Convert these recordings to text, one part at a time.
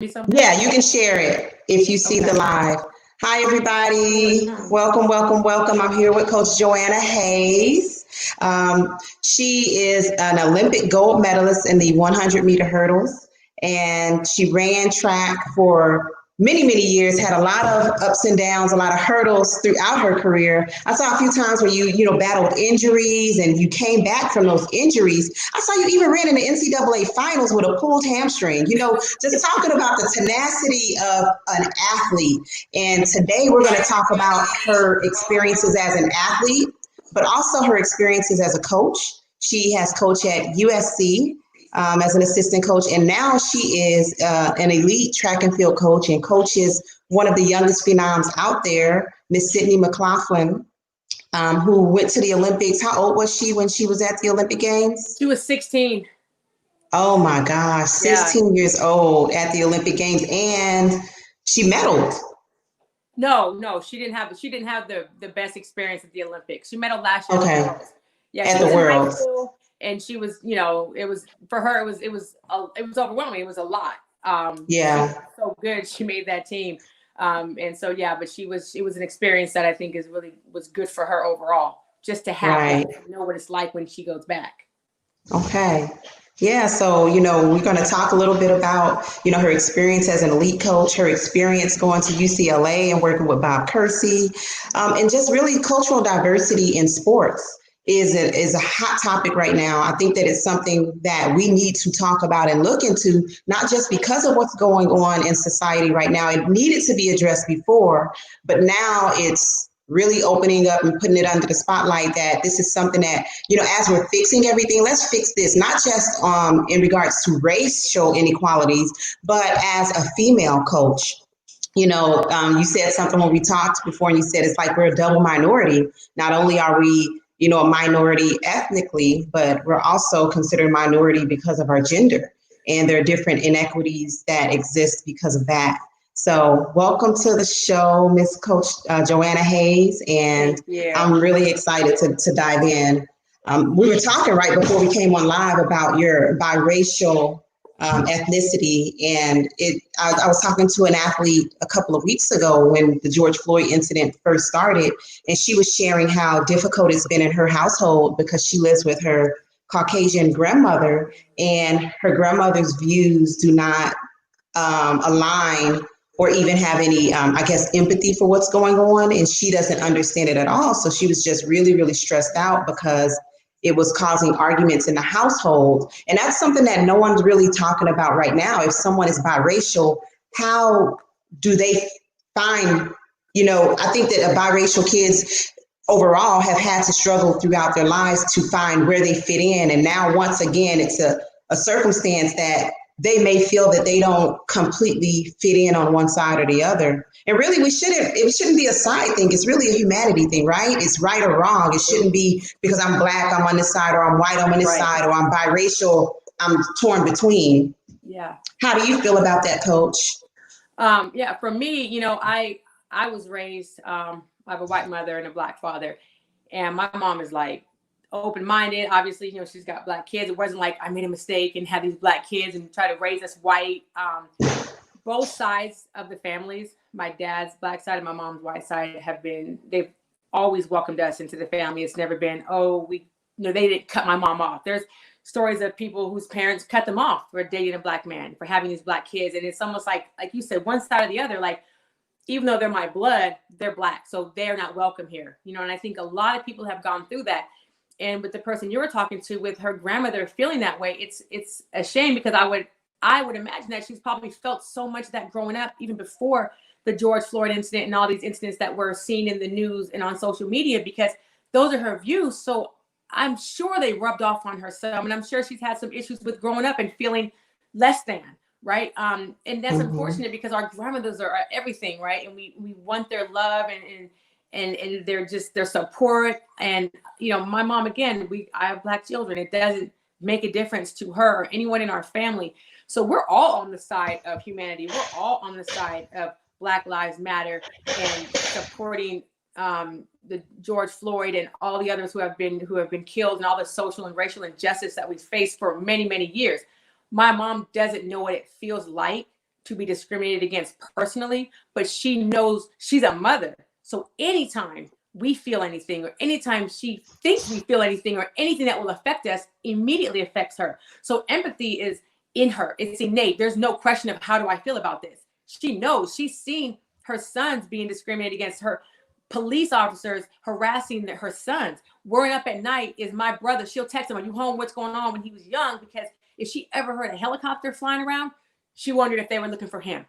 me something? Yeah, you can share it if you see the Okay. live. Hi, everybody. Welcome, welcome, welcome. I'm here with Coach Joanna Hayes. She is an Olympic gold medalist in the 100-meter hurdles, and she ran track for many, many years, had a lot of ups and downs, a lot of hurdles throughout her career. I saw a few times where you battled injuries and you came back from those injuries. I saw you even ran in the NCAA finals with a pulled hamstring. Just talking about the tenacity of an athlete. And today we're going to talk about her experiences as an athlete, but also her experiences as a coach. She has coached at USC as an assistant coach, and now she is an elite track and field coach and coaches one of the youngest phenoms out there, Miss Sydney McLaughlin, who went to the Olympics. How old was she when she was at the Olympic Games? She was 16. Oh my gosh, Yeah. 16 years old at the Olympic Games, and she medaled. No, she didn't have the best experience at the Olympics. She medaled last year Okay, at the Worlds. Yeah, at she the was in high Worlds. school and she was, it was for her. It was overwhelming. It was a lot. She was Yeah, so good. She made that team. And so yeah, but it was an experience that I think was good for her overall. Just to have right. that, to know what it's like when she goes back. Okay. Yeah, so we're going to talk a little bit about her experience as an elite coach, her experience going to UCLA and working with Bob Kersey, and just really cultural diversity in sports is a hot topic right now. I think that it's something that we need to talk about and look into, not just because of what's going on in society right now. It needed to be addressed before, but now it's really opening up and putting it under the spotlight that this is something that, as we're fixing everything, let's fix this, not just in regards to racial inequalities, but as a female coach. You said something when we talked before, and you said it's like we're a double minority. Not only are we, a minority ethnically, but we're also considered minority because of our gender. And there are different inequities that exist because of that. So, welcome to the show, Miss Coach Joanna Hayes, and Thank you. I'm really excited to dive in. We were talking right before we came on live about your biracial ethnicity, and I was talking to an athlete a couple of weeks ago when the George Floyd incident first started, and she was sharing how difficult it's been in her household because she lives with her Caucasian grandmother, and her grandmother's views do not align or even have any, I guess, empathy for what's going on. And she doesn't understand it at all. So she was just really, really stressed out because it was causing arguments in the household. And that's something that no one's really talking about right now. If someone is biracial, how do they find, I think that biracial kids overall have had to struggle throughout their lives to find where they fit in. And now, once again, it's a circumstance that they may feel that they don't completely fit in on one side or the other. And really, it shouldn't be a side thing. It's really a humanity thing, right? It's right or wrong. It shouldn't be because I'm black, I'm on this side, or I'm white, I'm on this Right. side, or I'm biracial, I'm torn between. Yeah. How do you feel about that, Coach? Yeah, for me, I was raised, I have a white mother and a black father, and my mom is like open-minded. Obviously, she's got black kids. It wasn't like I made a mistake and had these black kids and try to raise us white. Both sides of the families, my dad's black side and my mom's white side, they've always welcomed us into the family. It's never been, they didn't cut my mom off. There's stories of people whose parents cut them off for dating a black man, for having these black kids. And it's almost like you said, one side or the other, like, even though they're my blood, they're black. So they're not welcome here. And I think a lot of people have gone through that. And with the person you were talking to, with her grandmother feeling that way, it's a shame, because I would imagine that she's probably felt so much of that growing up, even before the George Floyd incident and all these incidents that we're seeing in the news and on social media, because those are her views. So I'm sure they rubbed off on her some, and I'm sure she's had some issues with growing up and feeling less than, right? And that's unfortunate, because our grandmothers are everything, right? And we want their love and they're just their support. And my mom, again, I have black children. It doesn't make a difference to her or anyone in our family. So we're all on the side of humanity. We're all on the side of Black Lives Matter and supporting the George Floyd and all the others who have been killed, and all the social and racial injustice that we've faced for many, many years. My mom doesn't know what it feels like to be discriminated against personally, but she knows she's a mother. So anytime we feel anything, or anytime she thinks we feel anything, or anything that will affect us, immediately affects her. So empathy is in her. It's innate. There's no question of how do I feel about this. She knows. She's seen her sons being discriminated against, her police officers harassing her sons. Worrying up at night is my brother. She'll text him, "Are you home? What's going on?" when he was young, because if she ever heard a helicopter flying around, she wondered if they were looking for him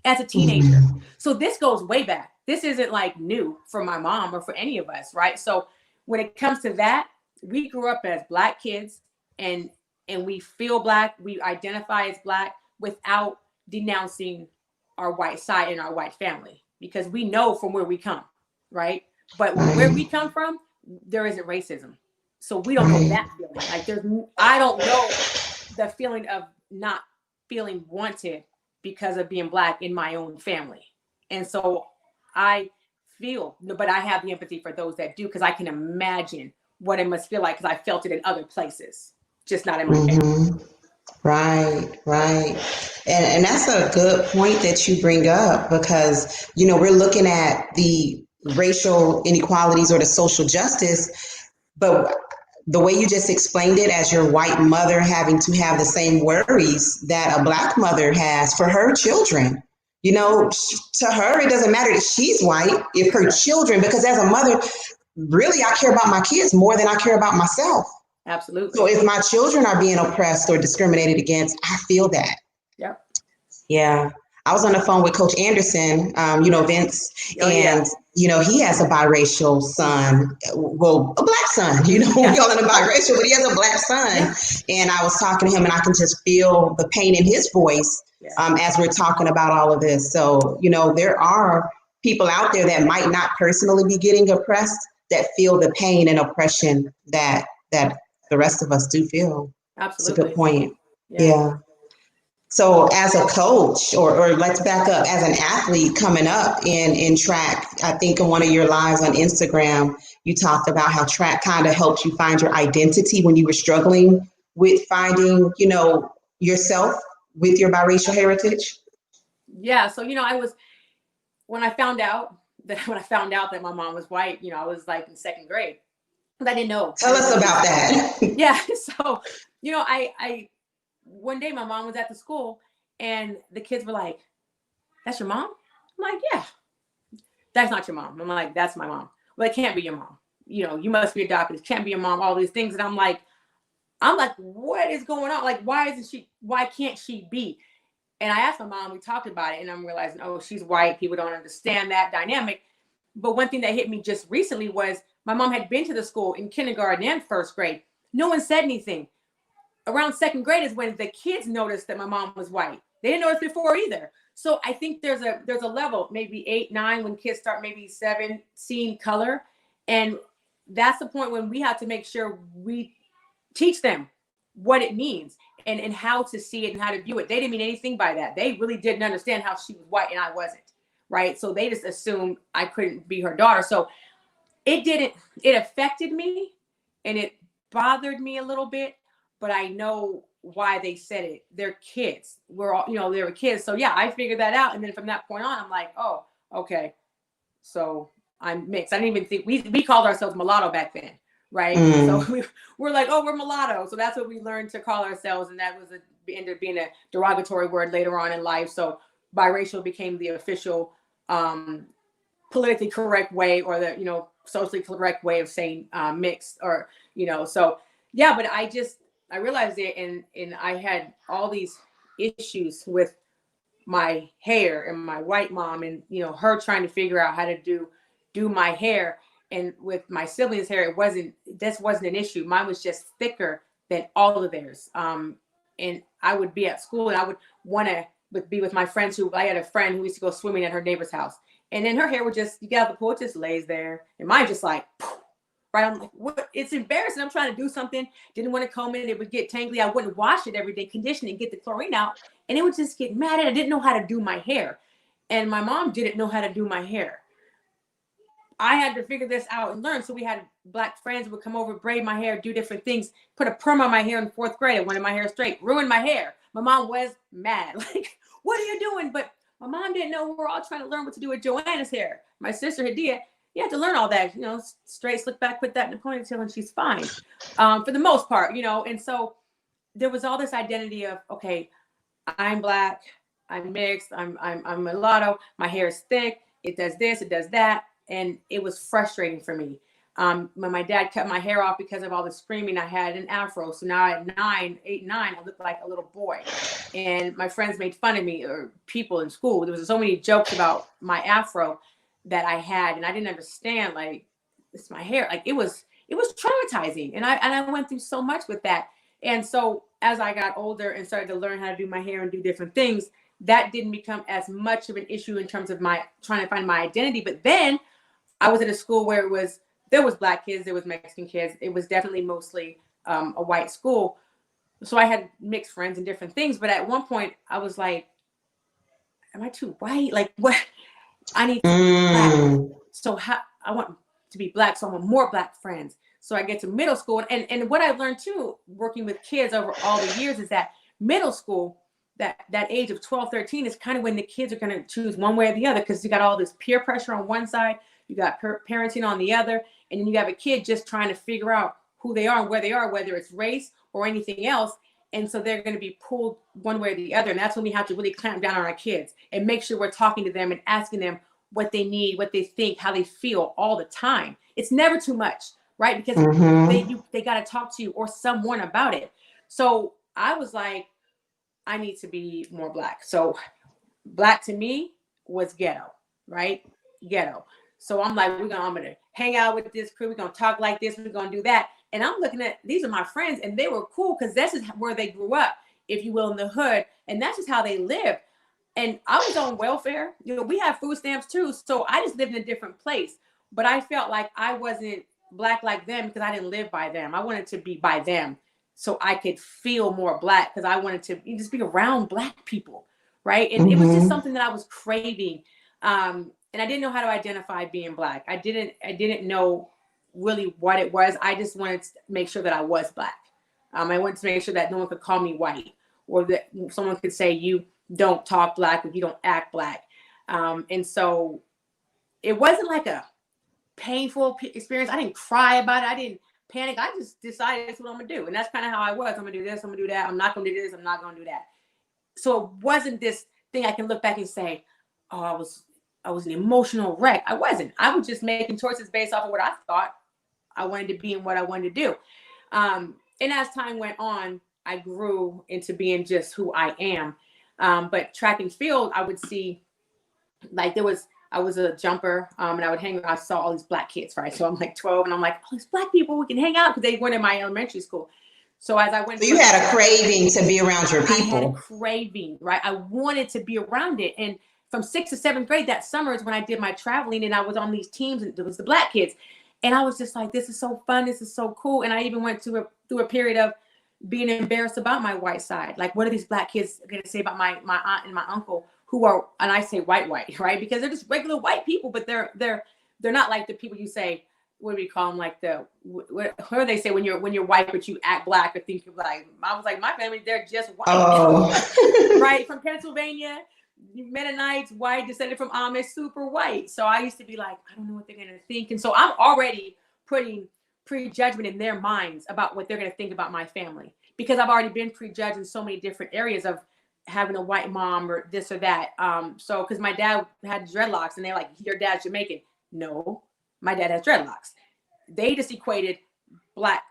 as a teenager. So this goes way back. This isn't like new for my mom or for any of us, right? So when it comes to that, we grew up as Black kids, and we feel Black, we identify as Black without denouncing our white side and our white family, because we know from where we come, right? But where we come from, there isn't racism. So we don't know that feeling. Like I don't know the feeling of not feeling wanted because of being Black in my own family. And so I feel, but I have the empathy for those that do, because I can imagine what it must feel like, because I felt it in other places, just not in my family. Right. And that's a good point that you bring up, because, we're looking at the racial inequalities or the social justice, but the way you just explained it, as your white mother having to have the same worries that a Black mother has for her children. To her, it doesn't matter that she's white, if her children, because as a mother, really, I care about my kids more than I care about myself. Absolutely. So if my children are being oppressed or discriminated against, I feel that. Yep. Yeah. I was on the phone with Coach Anderson, Vince, and he has a biracial son, well, a Black son, we call him a biracial, but he has a Black son. And I was talking to him, and I can just feel the pain in his voice as we're talking about all of this. So, there are people out there that might not personally be getting oppressed, that feel the pain and oppression that the rest of us do feel. Absolutely. It's a good point. Yeah. So as a coach, or let's back up, as an athlete coming up in track, I think in one of your lives on Instagram, you talked about how track kind of helped you find your identity when you were struggling with finding, yourself with your biracial heritage. Yeah. So, when I found out that my mom was white, I was like in second grade, but I didn't know. Tell us about that. Yeah. So, I one day my mom was at the school, and the kids were like, "That's your mom?" I'm like, "Yeah." "That's not your mom." I'm like, "That's my mom." "Well, it can't be your mom. You must be adopted. It can't be your mom." All these things. And I'm like, what is going on? Like, why can't she be? And I asked my mom, we talked about it, and I'm realizing, oh, she's white. People don't understand that dynamic. But one thing that hit me just recently was my mom had been to the school in kindergarten and first grade. No one said anything. Around second grade is when the kids noticed that my mom was white. They didn't notice before either. So I think there's a level, maybe 8, 9, when kids start, maybe 7, seeing color. And that's the point when we have to make sure we teach them what it means and how to see it and how to view it. They didn't mean anything by that. They really didn't understand how she was white and I wasn't, right? So they just assumed I couldn't be her daughter. So it affected me, and it bothered me a little bit, but I know why they said it. They're kids. We're all, they were kids. So yeah, I figured that out. And then from that point on, I'm like, oh, okay. So I'm mixed. I didn't even think we called ourselves mulatto back then. Right. So we're like, oh, we're mulatto. So that's what we learned to call ourselves. And that ended up being a derogatory word later on in life. So biracial became the official politically correct way, or the, socially correct way of saying mixed, or, so yeah, but I realized it, and I had all these issues with my hair and my white mom, and, her trying to figure out how to do my hair. And with my siblings' hair, this wasn't an issue. Mine was just thicker than all of theirs. And I would be at school, and I would want to be with my friends. I had a friend who used to go swimming at her neighbor's house, and then her hair would just, you get out the pool, it just lays there, and mine just like, poof, right? I'm like, what? It's embarrassing. I'm trying to do something, didn't want to comb it. It would get tangly. I wouldn't wash it every day, condition it, get the chlorine out, and it would just get mad. And I didn't know how to do my hair, and my mom didn't know how to do my hair. I had to figure this out and learn. So we had Black friends who would come over, braid my hair, do different things, put a perm on my hair in 4th grade. I wanted my hair straight, ruined my hair. My mom was mad. Like, what are you doing? But my mom didn't know we were all trying to learn what to do with Joanna's hair. My sister Hadia, you have to learn all that, straight, slick back, put that in a ponytail, and she's fine, for the most part, And so there was all this identity of, okay, I'm Black, I'm mixed, I'm mulatto, my hair is thick, it does this, it does that, and it was frustrating for me. When my dad cut my hair off because of all the screaming, I had an afro. So now at 8, 9, I looked like a little boy. And my friends made fun of me, or people in school. There was so many jokes about my afro that I had, and I didn't understand, like, it's my hair. Like, it was traumatizing. And I went through so much with that. And so as I got older and started to learn how to do my hair and do different things, that didn't become as much of an issue in terms of my trying to find my identity. But then I was at a school where there was Black kids, there was Mexican kids. It was definitely mostly a white school. So I had mixed friends and different things. But at one point I was like, am I too white? Like, what? I need to be Black. So I want to be Black. So I want more Black friends. So I get to middle school. And what I've learned too, working with kids over all the years, is that middle school, that age of 12, 13 is kind of when the kids are going to choose one way or the other, because you got all this peer pressure on one side, you got parenting on the other, and then you have a kid just trying to figure out who they are and where they are, whether it's race or anything else. And so they're going to be pulled one way or the other. And that's when we have to really clamp down on our kids and make sure we're talking to them and asking them what they need, what they think, how they feel all the time. It's never too much, right? Because they got to talk to you or someone about it. So I was like, I need to be more Black. So Black to me was ghetto, right? Ghetto. So I'm like, I'm going to hang out with this crew. We're going to talk like this. We're going to do that. And I'm looking at, these are my friends, and they were cool because this is where they grew up, if you will, in the hood. And that's just how they lived. And I was on welfare. We have food stamps too. So I just lived in a different place. But I felt like I wasn't Black like them because I didn't live by them. I wanted to be by them so I could feel more Black, because I wanted to just be around Black people, right? And it was just something that I was craving. And I didn't know how to identify being Black. I didn't know really what it was. I just wanted to make sure that I was Black. I wanted to make sure that no one could call me white, or that someone could say you don't talk Black or you don't act Black. And so it wasn't like a painful experience. I didn't cry about it. I didn't panic. I just decided that's what I'm gonna do. And that's kind of how I was. I'm gonna do this, I'm gonna do that. I'm not gonna do this, I'm not gonna do that. So it wasn't this thing I can look back and say, oh, I was an emotional wreck. I wasn't. I was just making choices based off of what I thought I wanted to be and what I wanted to do. And as time went on, I grew into being just who I am. But track and field, I would see, like, I was a jumper, and I saw all these Black kids, right? So I'm like 12, and I'm like, oh, these Black people, we can hang out, because they went in my elementary school. So as I went, so you had a craving to be around your people. I had a craving, right? I wanted to be around it. And from 6th to 7th grade, that summer is when I did my traveling, and I was on these teams, and it was the Black kids. And I was just like, this is so fun. This is so cool. And I even went through a period of being embarrassed about my white side. Like, what are these Black kids going to say about my aunt and my uncle, who are, and I say white, right? Because they're just regular white people, but they're not like the people you say, what do we call them? Like what do they say when you're white, but you act Black or think you're Black? I was like, my family, they're just white. Oh. Right? From Pennsylvania, Mennonites, white, descended from Amish, super white. So I used to be like, I don't know what they're going to think. And so I'm already putting prejudgment in their minds about what they're going to think about my family, because I've already been prejudged in so many different areas of having a white mom or this or that. So because my dad had dreadlocks, and they're like, your dad's Jamaican. No, my dad has dreadlocks. They just equated Black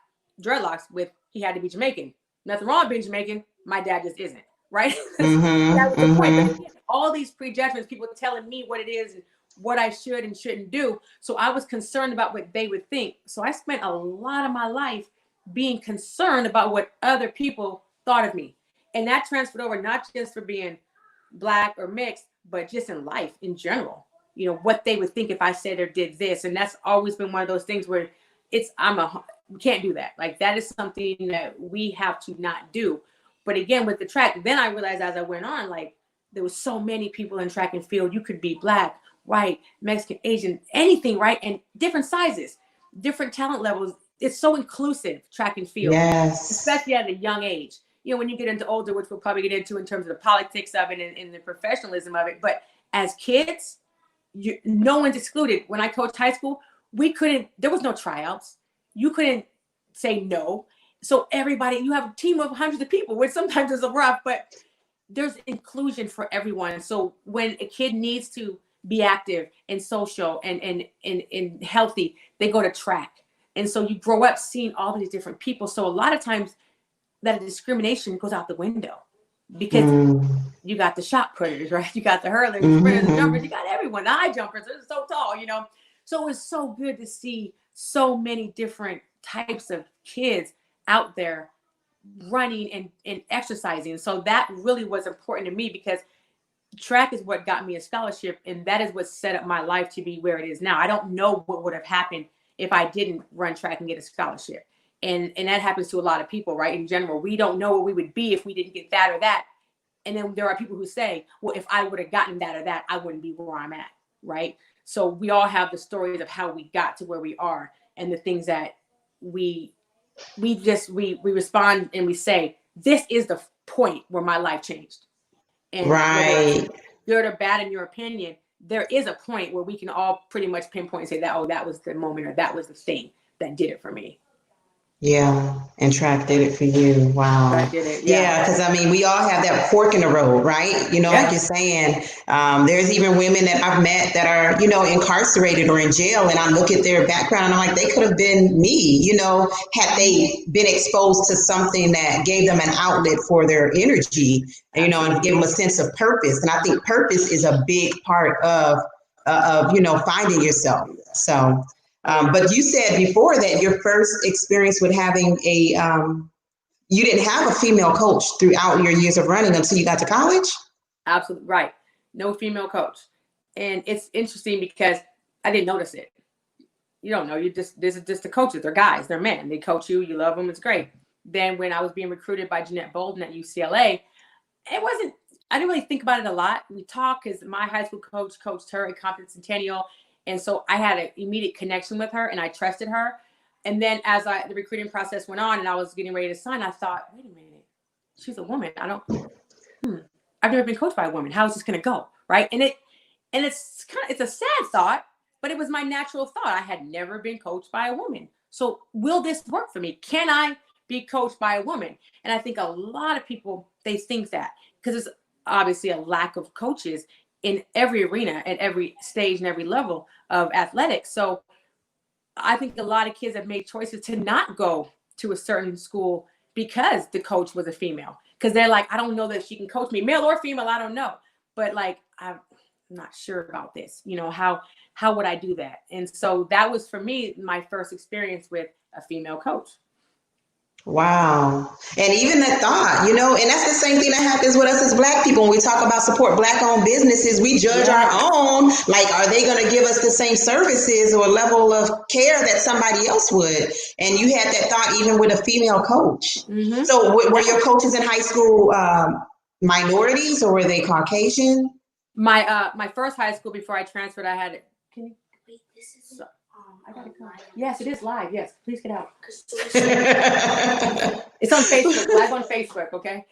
dreadlocks with he had to be Jamaican. Nothing wrong with being Jamaican. My dad just isn't. Right? That was the point. But all these prejudgments, people telling me what it is and what I should and shouldn't do. So I was concerned about what they would think. So I spent a lot of my life being concerned about what other people thought of me. And that transferred over, not just for being Black or mixed, but just in life in general. What they would think if I said or did this. And that's always been one of those things where we can't do that. Like, that is something that we have to not do. But again, with the track, then I realized as I went on, like, there was so many people in track and field. You could be Black, white, Mexican, Asian, anything, right? And different sizes, different talent levels. It's so inclusive, track and field, yes, especially at a young age. when you get into older, which we'll probably get into in terms of the politics of it and the professionalism of it. But as kids, no one's excluded. When I coached high school, there was no tryouts. You couldn't say no. So everybody, you have a team of hundreds of people, which sometimes is rough, but there's inclusion for everyone. So when a kid needs to be active and social and healthy, they go to track. And so you grow up seeing all these different people. So a lot of times that discrimination goes out the window because you got the shot putters, right? You got the hurlers, the sprinters, the jumpers, you got everyone, the high jumpers, they're so tall, So it's so good to see so many different types of kids out there running and exercising. So that really was important to me because track is what got me a scholarship, and that is what set up my life to be where it is now. I don't know what would have happened if I didn't run track and get a scholarship. And that happens to a lot of people, right? In general, we don't know what we would be if we didn't get that or that. And then there are people who say, well, if I would have gotten that or that, I wouldn't be where I'm at, right? So we all have the stories of how we got to where we are and the things that we respond and we say, this is the point where my life changed. And right. Good or bad in your opinion, there is a point where we can all pretty much pinpoint and say that, that was the moment or that was the thing that did it for me. Yeah, and track did it for you. Wow. I did it. Yeah, because we all have that fork in the road, right? Like you're saying, there's even women that I've met that are, incarcerated or in jail, and I look at their background and I'm like, they could have been me, had they been exposed to something that gave them an outlet for their energy, and give them a sense of purpose. And I think purpose is a big part of finding yourself. So. But you said before that your first experience with having you didn't have a female coach throughout your years of running until you got to college? Absolutely right. No female coach. And it's interesting because I didn't notice it. You don't know. This is just the coaches. They're guys. They're men. They coach you. You love them. It's great. Then when I was being recruited by Jeanette Bolden at UCLA, I didn't really think about it a lot. We talked because my high school coach coached her at Compton Centennial. And so I had an immediate connection with her and I trusted her. And then as the recruiting process went on and I was getting ready to sign, I thought, wait a minute, she's a woman. I've never been coached by a woman. How is this going to go? Right. And it's a sad thought, but it was my natural thought. I had never been coached by a woman. So will this work for me? Can I be coached by a woman? And I think a lot of people, they think that because there's obviously a lack of coaches in every arena, at every stage and every level of athletics. So I think a lot of kids have made choices to not go to a certain school because the coach was a female. Because they're like, I don't know that she can coach me, male or female, I don't know. But like, I'm not sure about this. How would I do that? And so that was for me, my first experience with a female coach. Wow. And even that thought, and that's the same thing that happens with us as Black people. When we talk about support Black-owned businesses, we judge our own, like, are they going to give us the same services or level of care that somebody else would? And you had that thought even with a female coach. Mm-hmm. So were your coaches in high school minorities or were they Caucasian? My first high school before I transferred, I had, can you, wait, this is... I gotta come. Yes, it is live. Yes, please get out. It's on Facebook. Live on Facebook. Okay.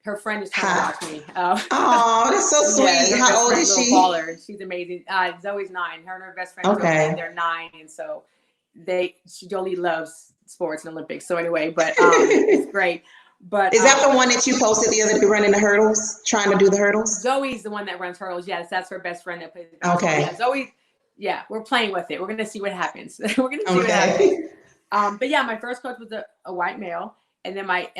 Her friend is trying to watch me. Oh, that's so sweet. Yeah, how old is she? Baller. She's amazing. Zoe's 9. Her and her best friend. Okay. They're 9, and so Jolie loves sports and Olympics. So anyway, but it's great. But is that the one that you posted the other day running the hurdles, trying to do the hurdles? Zoe's the one that runs hurdles. Yes, that's her best friend that plays. Okay. Yeah, Zoe. Yeah, we're playing with it. We're gonna see what happens. What happens. But yeah, my first coach was a white male, and then my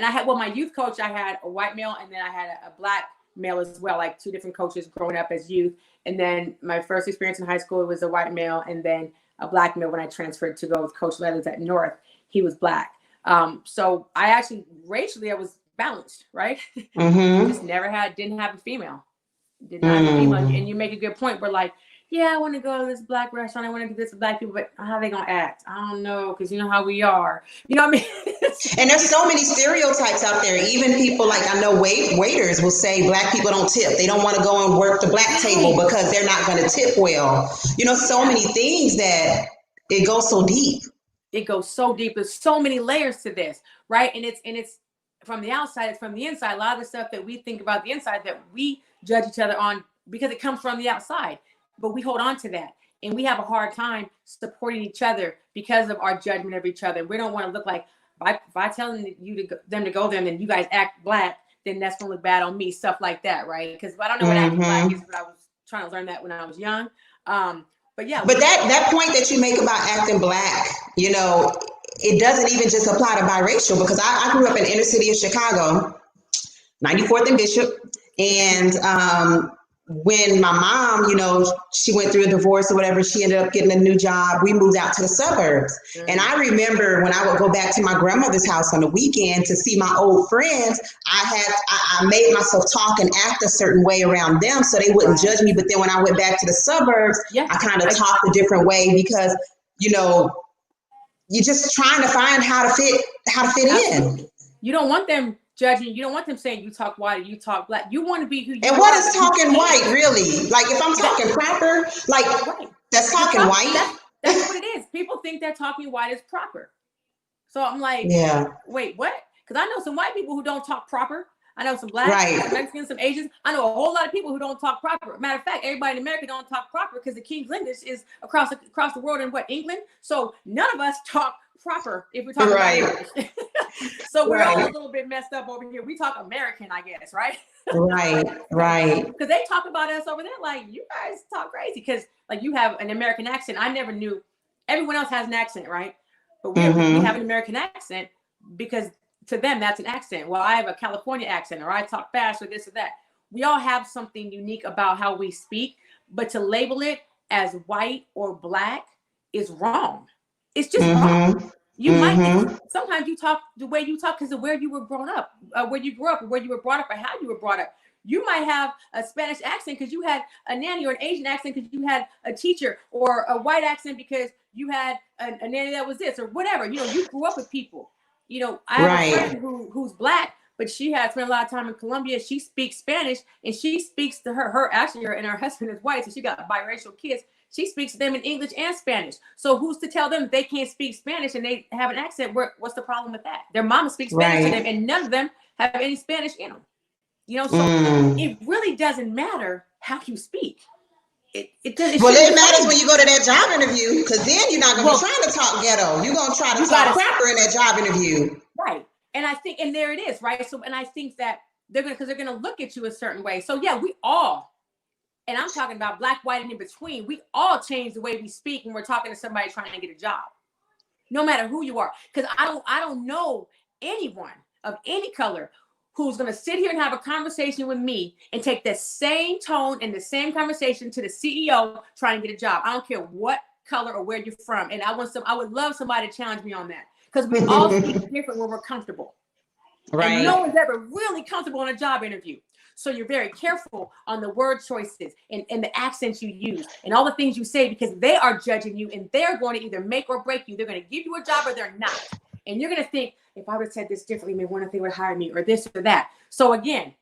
youth coach, I had a white male, and then I had a Black male as well, like 2 different coaches growing up as youth. And then my first experience in high school was a white male, and then a Black male when I transferred to go with Coach Leathers at North. He was Black. So I actually racially I was balanced, right? Mm-hmm. Just didn't have a female. Did not have a female. And you make a good point. We're like, yeah, I want to go to this Black restaurant. I want to do this with Black people, but how are they going to act? I don't know, because you know how we are. You know what I mean? And there's so many stereotypes out there. Even people like, I know waiters will say Black people don't tip. They don't want to go and work the Black table because they're not going to tip well. So many things that it goes so deep. It goes so deep. There's so many layers to this, right? And it's from the outside, it's from the inside. A lot of the stuff that we think about the inside that we judge each other on because it comes from the outside, but we hold on to that. And we have a hard time supporting each other because of our judgment of each other. We don't want to look like, if I tell them to go there and then you guys act black, then that's going to look bad on me, stuff like that, right? Because I don't know what acting black is, but I was trying to learn that when I was young. But yeah. But that point that you make about acting black, you know, it doesn't even just apply to biracial, because I grew up in the inner city of Chicago, 94th and Bishop. And when my mom, you know, she went through a divorce or whatever, she ended up getting a new job. We moved out to the suburbs. And I remember when I would go back to my grandmother's house on the weekend to see my old friends, I made myself talk and act a certain way around them so they wouldn't judge me. But then when I went back to the suburbs, I kind of talked a different way because, you know, you're just trying to find how to fit in. You don't want them judging. You don't want them saying you talk white or you talk black. You want to be who you are. And what is talking white really? Like if I'm talking proper, like that's talking white. That's what it is. People think that talking white is proper. So I'm like, wait, what? Because I know some white people who don't talk proper. I know some blacks, some Mexicans, some Asians. I know a whole lot of people who don't talk proper. Matter of fact, everybody in America don't talk proper because the King's English is across the world in England. So none of us talk proper if we're talking about English. So we're all a little bit messed up over here. We talk American, I guess, right? Right. Because they talk about us over there like, you guys talk crazy because like you have an American accent. I never knew. Everyone else has an accent, right? But we have an American accent because to them, that's an accent. Well, I have a California accent, or I talk fast, or this or that. We all have something unique about how we speak, but to label it as white or black is wrong. It's just wrong. You might think sometimes you talk the way you talk because of where you were grown up, where you grew up, or where you were brought up, or how you were brought up. You might have a Spanish accent because you had a nanny, or an Asian accent because you had a teacher, or a white accent because you had a nanny that was this, or whatever. You know, you grew up with people. You know, I have a friend who's black, but she had spent a lot of time in Colombia. She speaks Spanish, and she speaks to her and her husband is white, so she got biracial kids. She speaks to them in English and Spanish. So who's to tell them they can't speak Spanish and they have an accent? What's the problem with that? Their mama speaks Spanish to them, and none of them have any Spanish in them. You know, so it really doesn't matter how you speak. It matters when you go to that job interview, because then you're not going to be trying to talk ghetto. You're going to try to talk proper in that job interview. Right. And I think, and there it is, right? So, and I think that they're going to look at you a certain way. So yeah, we all, and I'm talking about black, white, and in between, we all change the way we speak when we're talking to somebody trying to get a job, no matter who you are. Because I don't know anyone of any color who's going to sit here and have a conversation with me and take the same tone and the same conversation to the CEO trying to get a job. I don't care what color or where you're from. And I would love somebody to challenge me on that, because we all speak different when we're comfortable. Right. And no one's ever really comfortable in a job interview. So you're very careful on the word choices and the accents you use and all the things you say, because they are judging you and they're going to either make or break you. They're going to give you a job or they're not. And you're going to think, if I would have said this differently, maybe one of they would hire me, or this or that. So again,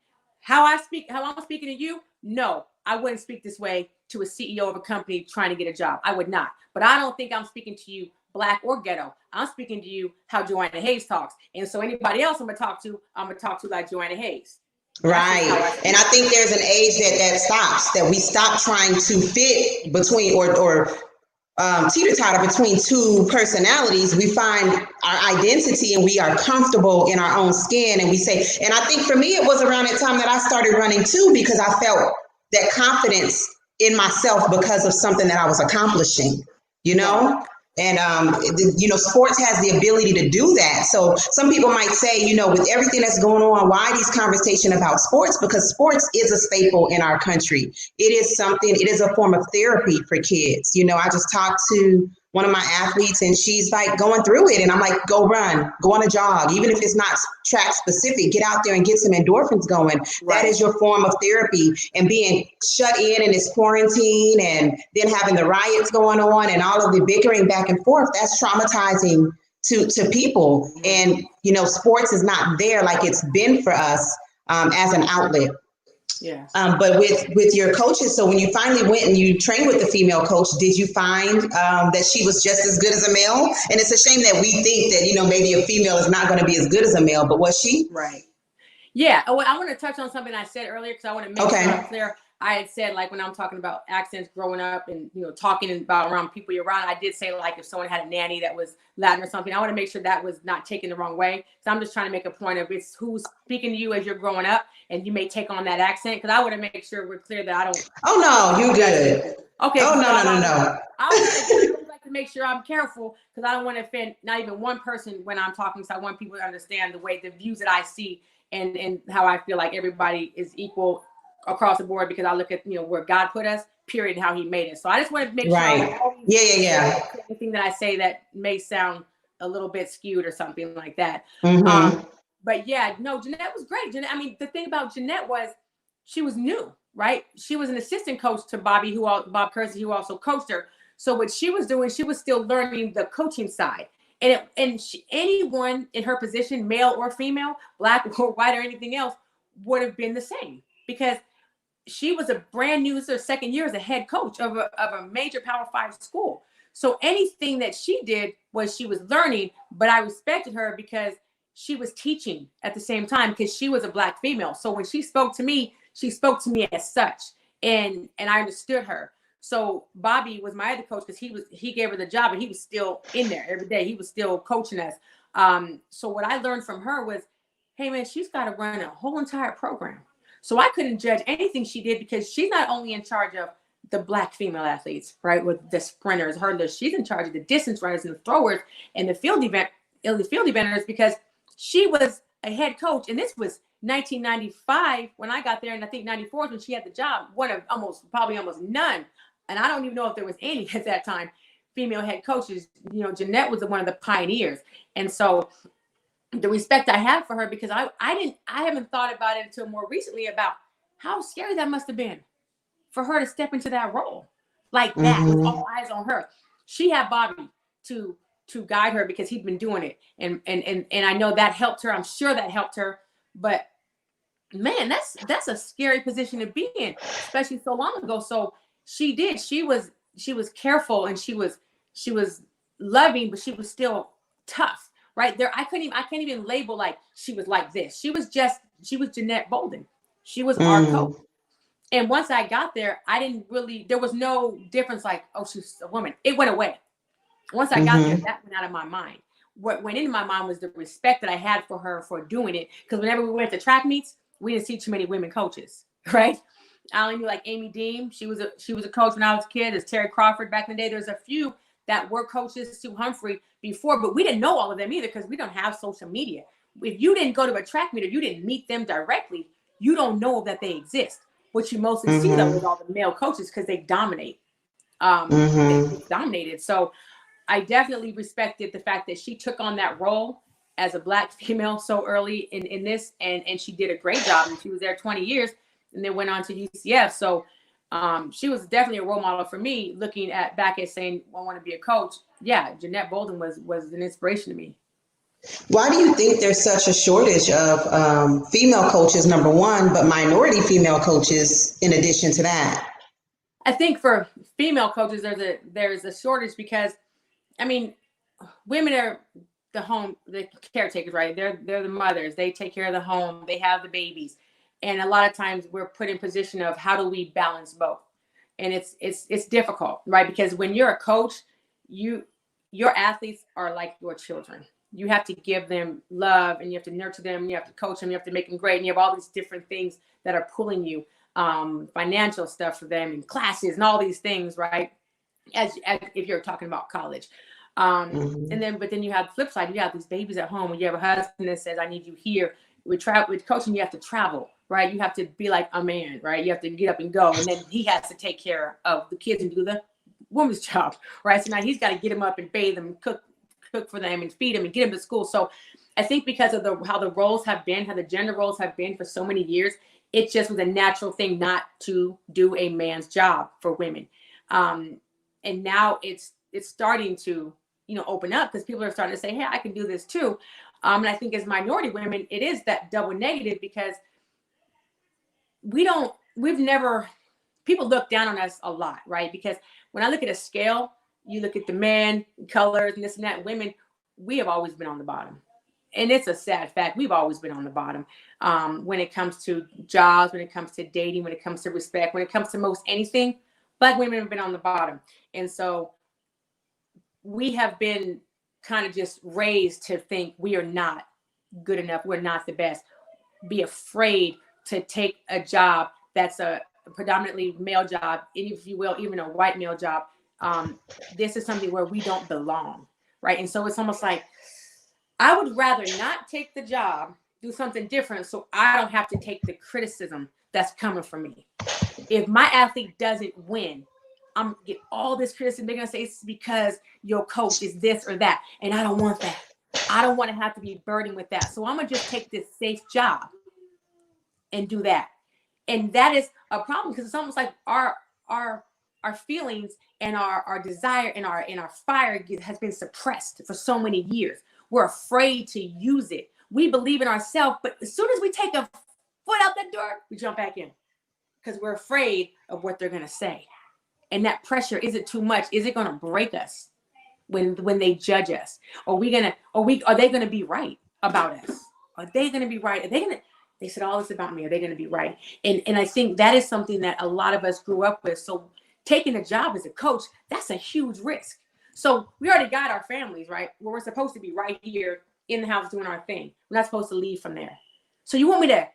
how I'm speaking to you, no, I wouldn't speak this way to a CEO of a company trying to get a job. I would not. But I don't think I'm speaking to you black or ghetto. I'm speaking to you how Joanna Hayes talks. And so anybody else I'm going to talk to like Joanna Hayes. Right. And I think there's an age that stops, that we stop trying to fit between or teeter-totter between two personalities. We find our identity and we are comfortable in our own skin, and we say, and I think for me, it was around that time that I started running too, because I felt that confidence in myself because of something that I was accomplishing, you know? And, sports has the ability to do that. So some people might say, with everything that's going on, why these conversations about sports? Because sports is a staple in our country. It is a form of therapy for kids. I just talked to one of my athletes and she's like going through it. And I'm like, go run, go on a jog. Even if it's not track specific, get out there and get some endorphins going. Right. That is your form of therapy. And being shut in this quarantine and then having the riots going on and all of the bickering back and forth, that's traumatizing to people. And, sports is not there like it's been for us as an outlet. Yeah. But with your coaches, so when you finally went and you trained with the female coach, did you find that she was just as good as a male? And it's a shame that we think that, maybe a female is not going to be as good as a male, but was she? Right. Yeah. Oh, I want to touch on something I said earlier because I want to make sure I'm clear. I had said, like, when I'm talking about accents growing up and, talking about around people you're around, I did say, like, if someone had a nanny that was Latin or something, I want to make sure that was not taken the wrong way. So I'm just trying to make a point of it's who's speaking to you as you're growing up, and you may take on that accent. Because I want to make sure we're clear that I don't. Oh, no, you good. Okay. Oh, no. I would like to make sure I'm careful because I don't want to offend not even one person when I'm talking. So I want people to understand the views that I see and how I feel like everybody is equal across the board because I look at where God put us, period, and how He made us. So I just want to make sure. Yeah. Anything that I say that may sound a little bit skewed or something like that. Mm-hmm. But yeah, no, Jeanette was great. Jeanette, I mean, the thing about Jeanette was she was new, right? She was an assistant coach to Bob Kersey, who also coached her. So what she was doing, she was still learning the coaching side. Anyone in her position, male or female, black or white or anything else, would have been the same because she was a brand new, her second year as a head coach of a major Power 5 school. So anything that she did was she was learning, but I respected her because she was teaching at the same time because she was a black female. So when she spoke to me as such, and I understood her. So Bobby was my other coach because he gave her the job and he was still in there every day. He was still coaching us. So what I learned from her was, hey man, she's got to run a whole entire program. So I couldn't judge anything she did because she's not only in charge of the black female athletes, right, with the sprinters, she's in charge of the distance runners and the throwers and the field eventers because she was a head coach. And this was 1995 when I got there, and I think 94 when she had the job. One of probably almost none, and I don't even know if there was any at that time female head coaches. Jeanette was one of the pioneers, and so the respect I have for her because I haven't thought about it until more recently about how scary that must have been for her to step into that role like that with all eyes on her. She had Bobby to guide her because he'd been doing it, and I know that helped her. I'm sure that helped her, but man, that's a scary position to be in, especially so long ago. So she was careful and she was loving, but she was still tough. Right there, I can't even label like she was like this. She was Jeanette Bolden. She was our coach. And once I got there, there was no difference like, oh, she's a woman. It went away. Once I got there, that went out of my mind. What went into my mind was the respect that I had for her for doing it. Because whenever we went to track meets, we didn't see too many women coaches, right? I only knew like Amy Deem. She was a coach when I was a kid. There's Terry Crawford back in the day. There's a few that were coaches, Sue Humphrey before, but we didn't know all of them either because we don't have social media. If you didn't go to a track meet or you didn't meet them directly, you don't know that they exist. What you mostly see though is all the male coaches because they dominate. They dominated. So I definitely respected the fact that she took on that role as a black female so early in this, and she did a great job. And she was there 20 years and then went on to UCF. So she was definitely a role model for me looking back at saying, I want to be a coach. Yeah, Jeanette Bolden was an inspiration to me. Why do you think there's such a shortage of female coaches, number one, but minority female coaches in addition to that? I think for female coaches, there's a shortage because, I mean, women are the caretakers, right? They're the mothers. They take care of the home. They have the babies. And a lot of times we're put in position of how do we balance both? And it's difficult, right? Because when you're a coach, your athletes are like your children. You have to give them love and you have to nurture them. You have to coach them. You have to make them great. And you have all these different things that are pulling you, financial stuff for them and classes and all these things, right? As if you're talking about college. But then you have the flip side. You have these babies at home. You have a husband that says, I need you here. With coaching, you have to travel, right? You have to be like a man, right? You have to get up and go. And then he has to take care of the kids and do the woman's job, right? So now he's got to get them up and bathe them, cook for them and feed them and get them to school. So I think because of how the roles have been, how the gender roles have been for so many years, it just was a natural thing not to do a man's job for women. And now it's starting to, open up because people are starting to say, hey, I can do this too. And I think as minority women, it is that double negative because we've never, people look down on us a lot, right? Because when I look at a scale, you look at the men, colors, and this and that, women, we have always been on the bottom. And it's a sad fact. We've always been on the bottom when it comes to jobs, when it comes to dating, when it comes to respect, when it comes to most anything. Black women have been on the bottom. And so we have been kind of just raised to think we are not good enough. We're not the best. Be afraid to take a job that's a predominantly male job, if you will, even a white male job. This is something where we don't belong, right? And so it's almost like, I would rather not take the job, do something different, so I don't have to take the criticism that's coming from me. If my athlete doesn't win, I'm gonna get all this criticism. They're gonna say it's because your coach is this or that, and I don't want that. I don't want to have to be burdened with that. So I'm gonna just take this safe job and do that. And that is a problem, because it's almost like our feelings and our desire and our fire has been suppressed for so many years. We're afraid to use it. We believe in ourselves, but as soon as we take a foot out that door, we jump back in because we're afraid of what they're gonna say. And that pressure, is it too much? Is it gonna break us when they judge us? Are they gonna be right about us? Are they gonna be right? They said all this about me. Are they gonna be right? And I think that is something that a lot of us grew up with. So taking a job as a coach, that's a huge risk. So we already got our families, right? Where we're supposed to be right here in the house doing our thing. We're not supposed to leave from there. So you want me to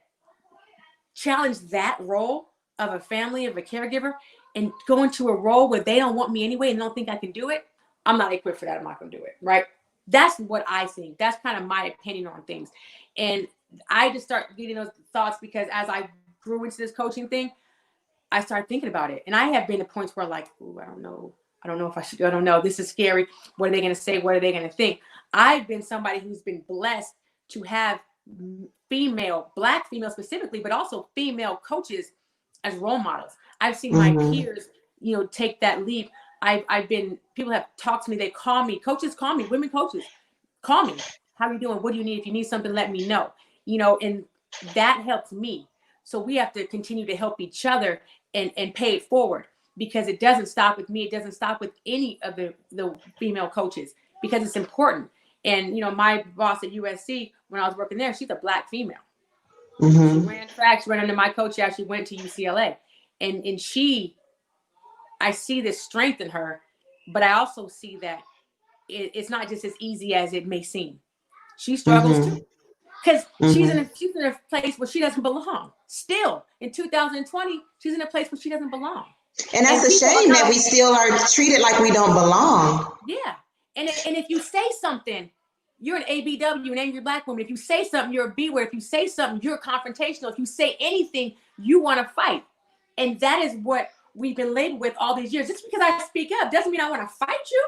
challenge that role of a family, of a caregiver, and go into a role where they don't want me anyway and don't think I can do it? I'm not equipped for that. I'm not going to do it, right? That's what I think. That's kind of my opinion on things. And I just start getting those thoughts because as I grew into this coaching thing, I started thinking about it. And I have been at points where like, ooh, I don't know if I should, I don't know. This is scary. What are they going to say? What are they going to think? I've been somebody who's been blessed to have Black female specifically, but also female coaches as role models. I've seen my peers, take that leap. People have talked to me. They call me, women coaches call me. How are you doing? What do you need? If you need something, let me know, and that helps me. So we have to continue to help each other and pay it forward, because it doesn't stop with me. It doesn't stop with any of the female coaches, because it's important. And, my boss at USC, when I was working there, she's a Black female. She ran track, she ran under my coach. She actually went to UCLA. And I see this strength in her, but I also see that it's not just as easy as it may seem. She struggles too, because she's in a place where she doesn't belong. Still, in 2020, she's in a place where she doesn't belong. And that's a shame that we still are treated like we don't belong. Yeah. And if you say something, you're an ABW, an angry Black woman. If you say something, you're a B word. If you say something, you're confrontational. If you say anything, you want to fight. And that is what we've been labeled with all these years. Just because I speak up doesn't mean I want to fight you.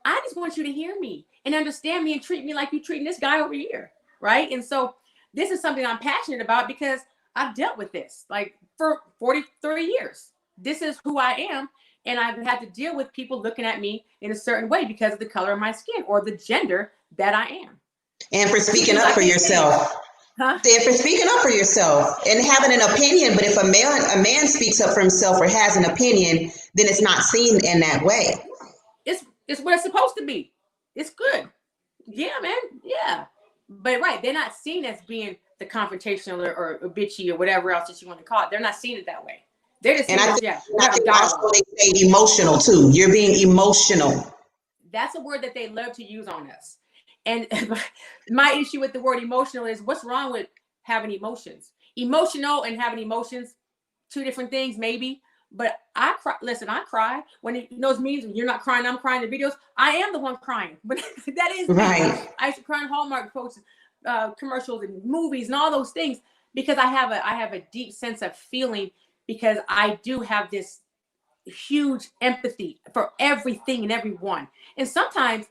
I just want you to hear me and understand me and treat me like you're treating this guy over here, right? And so this is something I'm passionate about, because I've dealt with this like for 43 years. This is who I am. And I've had to deal with people looking at me in a certain way because of the color of my skin or the gender that I am. And for speaking up for yourself. And for speaking up for yourself and having an opinion. But if a man speaks up for himself or has an opinion, then it's not seen in that way. It's what it's supposed to be. It's good. Yeah, man. Yeah. But right, they're not seen as being the confrontational or bitchy or whatever else that you want to call it. They're not seen it that way. They're just also they say emotional too. You're being emotional. That's a word that they love to use on us. And my issue with the word emotional is, what's wrong with having emotions? Emotional and having emotions, two different things, maybe. But I cry. Listen, I cry when those memes when you're not crying, I'm crying in the videos. I am the one crying, but that is right. Me. I used to cry in Hallmark quotes, commercials and movies and all those things, because I have a deep sense of feeling, because I do have this huge empathy for everything and everyone. And sometimes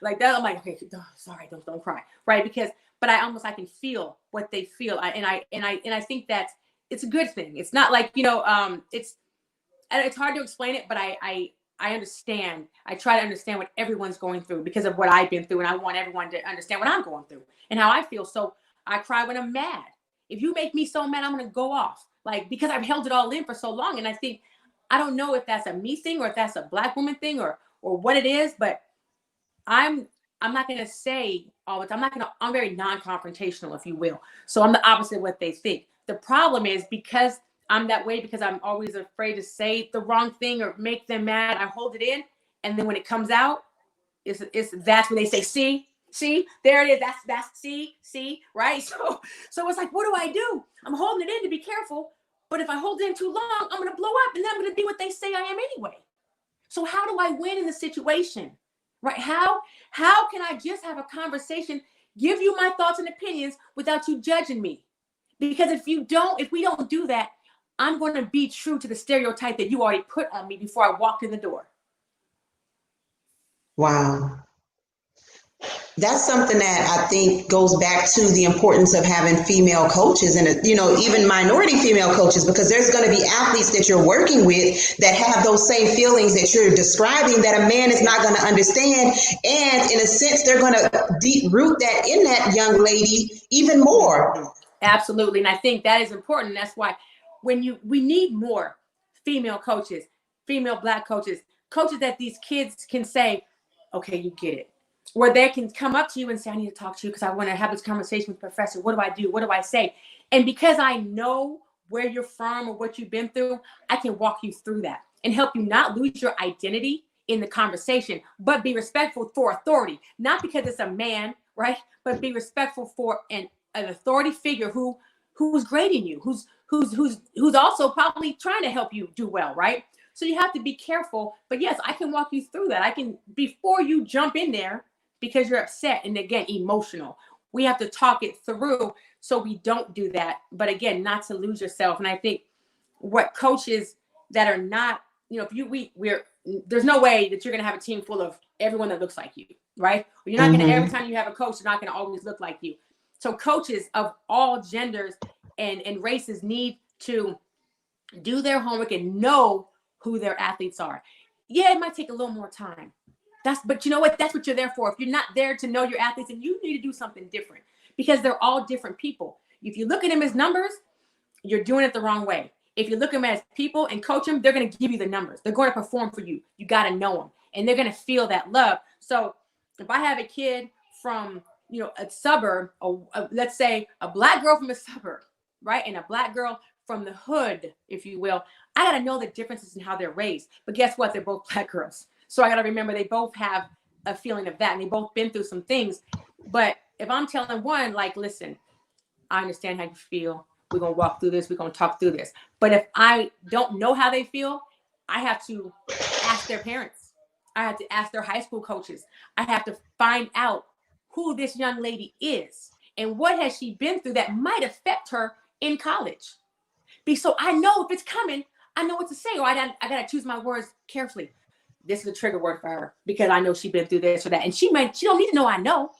like that, I'm like, okay, sorry, don't cry, right? But I can feel what they feel, and I think that it's a good thing. It's not like it's hard to explain it, but I understand. I try to understand what everyone's going through because of what I've been through, and I want everyone to understand what I'm going through and how I feel. So I cry when I'm mad. If you make me so mad, I'm gonna go off. like, because I've held it all in for so long. And I think, I don't know if that's a me thing or if that's a Black woman thing or what it is, but I'm not going to say all the time. I'm very non-confrontational, if you will. So I'm the opposite of what they think. The problem is, because I'm that way, because I'm always afraid to say the wrong thing or make them mad, I hold it in. And then when it comes out, that's when they say, see, there it is. That's see, right? So it's like, what do I do? I'm holding it in to be careful. But if I hold it in too long, I'm going to blow up, and then I'm going to be what they say I am anyway. So how do I win in the situation? Right? How can I just have a conversation, give you my thoughts and opinions without you judging me? Because if we don't do that, I'm going to be true to the stereotype that you already put on me before I walked in the door. Wow. That's something that I think goes back to the importance of having female coaches and, even minority female coaches, because there's going to be athletes that you're working with that have those same feelings that you're describing that a man is not going to understand. And in a sense, they're going to deep root that in that young lady even more. Absolutely. And I think that is important. That's why we need more female coaches, female Black coaches that these kids can say, okay, you get it. Where they can come up to you and say, I need to talk to you because I want to have this conversation with the professor. What do I do? What do I say? And because I know where you're from or what you've been through, I can walk you through that and help you not lose your identity in the conversation, but be respectful for authority, not because it's a man, right? But be respectful for an authority figure who's grading you, who's also probably trying to help you do well, right? So you have to be careful. But yes, I can walk you through that. I can, before you jump in there, because you're upset and again, emotional. We have to talk it through so we don't do that. But again, not to lose yourself. And I think what coaches that are not, there's no way that you're going to have a team full of everyone that looks like you, right? You're not going to, every time you have a coach, they're not going to always look like you. So coaches of all genders and races need to do their homework and know who their athletes are. Yeah, it might take a little more time. But you know what? That's what you're there for. If you're not there to know your athletes, and you need to do something different, because they're all different people. If you look at them as numbers, you're doing it the wrong way. If you look at them as people and coach them, they're going to give you the numbers. They're going to perform for you. You got to know them, and they're going to feel that love. So if I have a kid from, a suburb, let's say a Black girl from a suburb, right? And a Black girl from the hood, if you will, I got to know the differences in how they're raised. But guess what? They're both Black girls. So I got to remember they both have a feeling of that, and they both been through some things. But if I'm telling one, like, listen, I understand how you feel. We're going to walk through this. We're going to talk through this. But if I don't know how they feel, I have to ask their parents. I have to ask their high school coaches. I have to find out who this young lady is and what has she been through that might affect her in college. So I know if it's coming, I know what to say, or I got to choose my words carefully. This is a trigger word for her because I know she's been through this or that. And she don't need to know I know,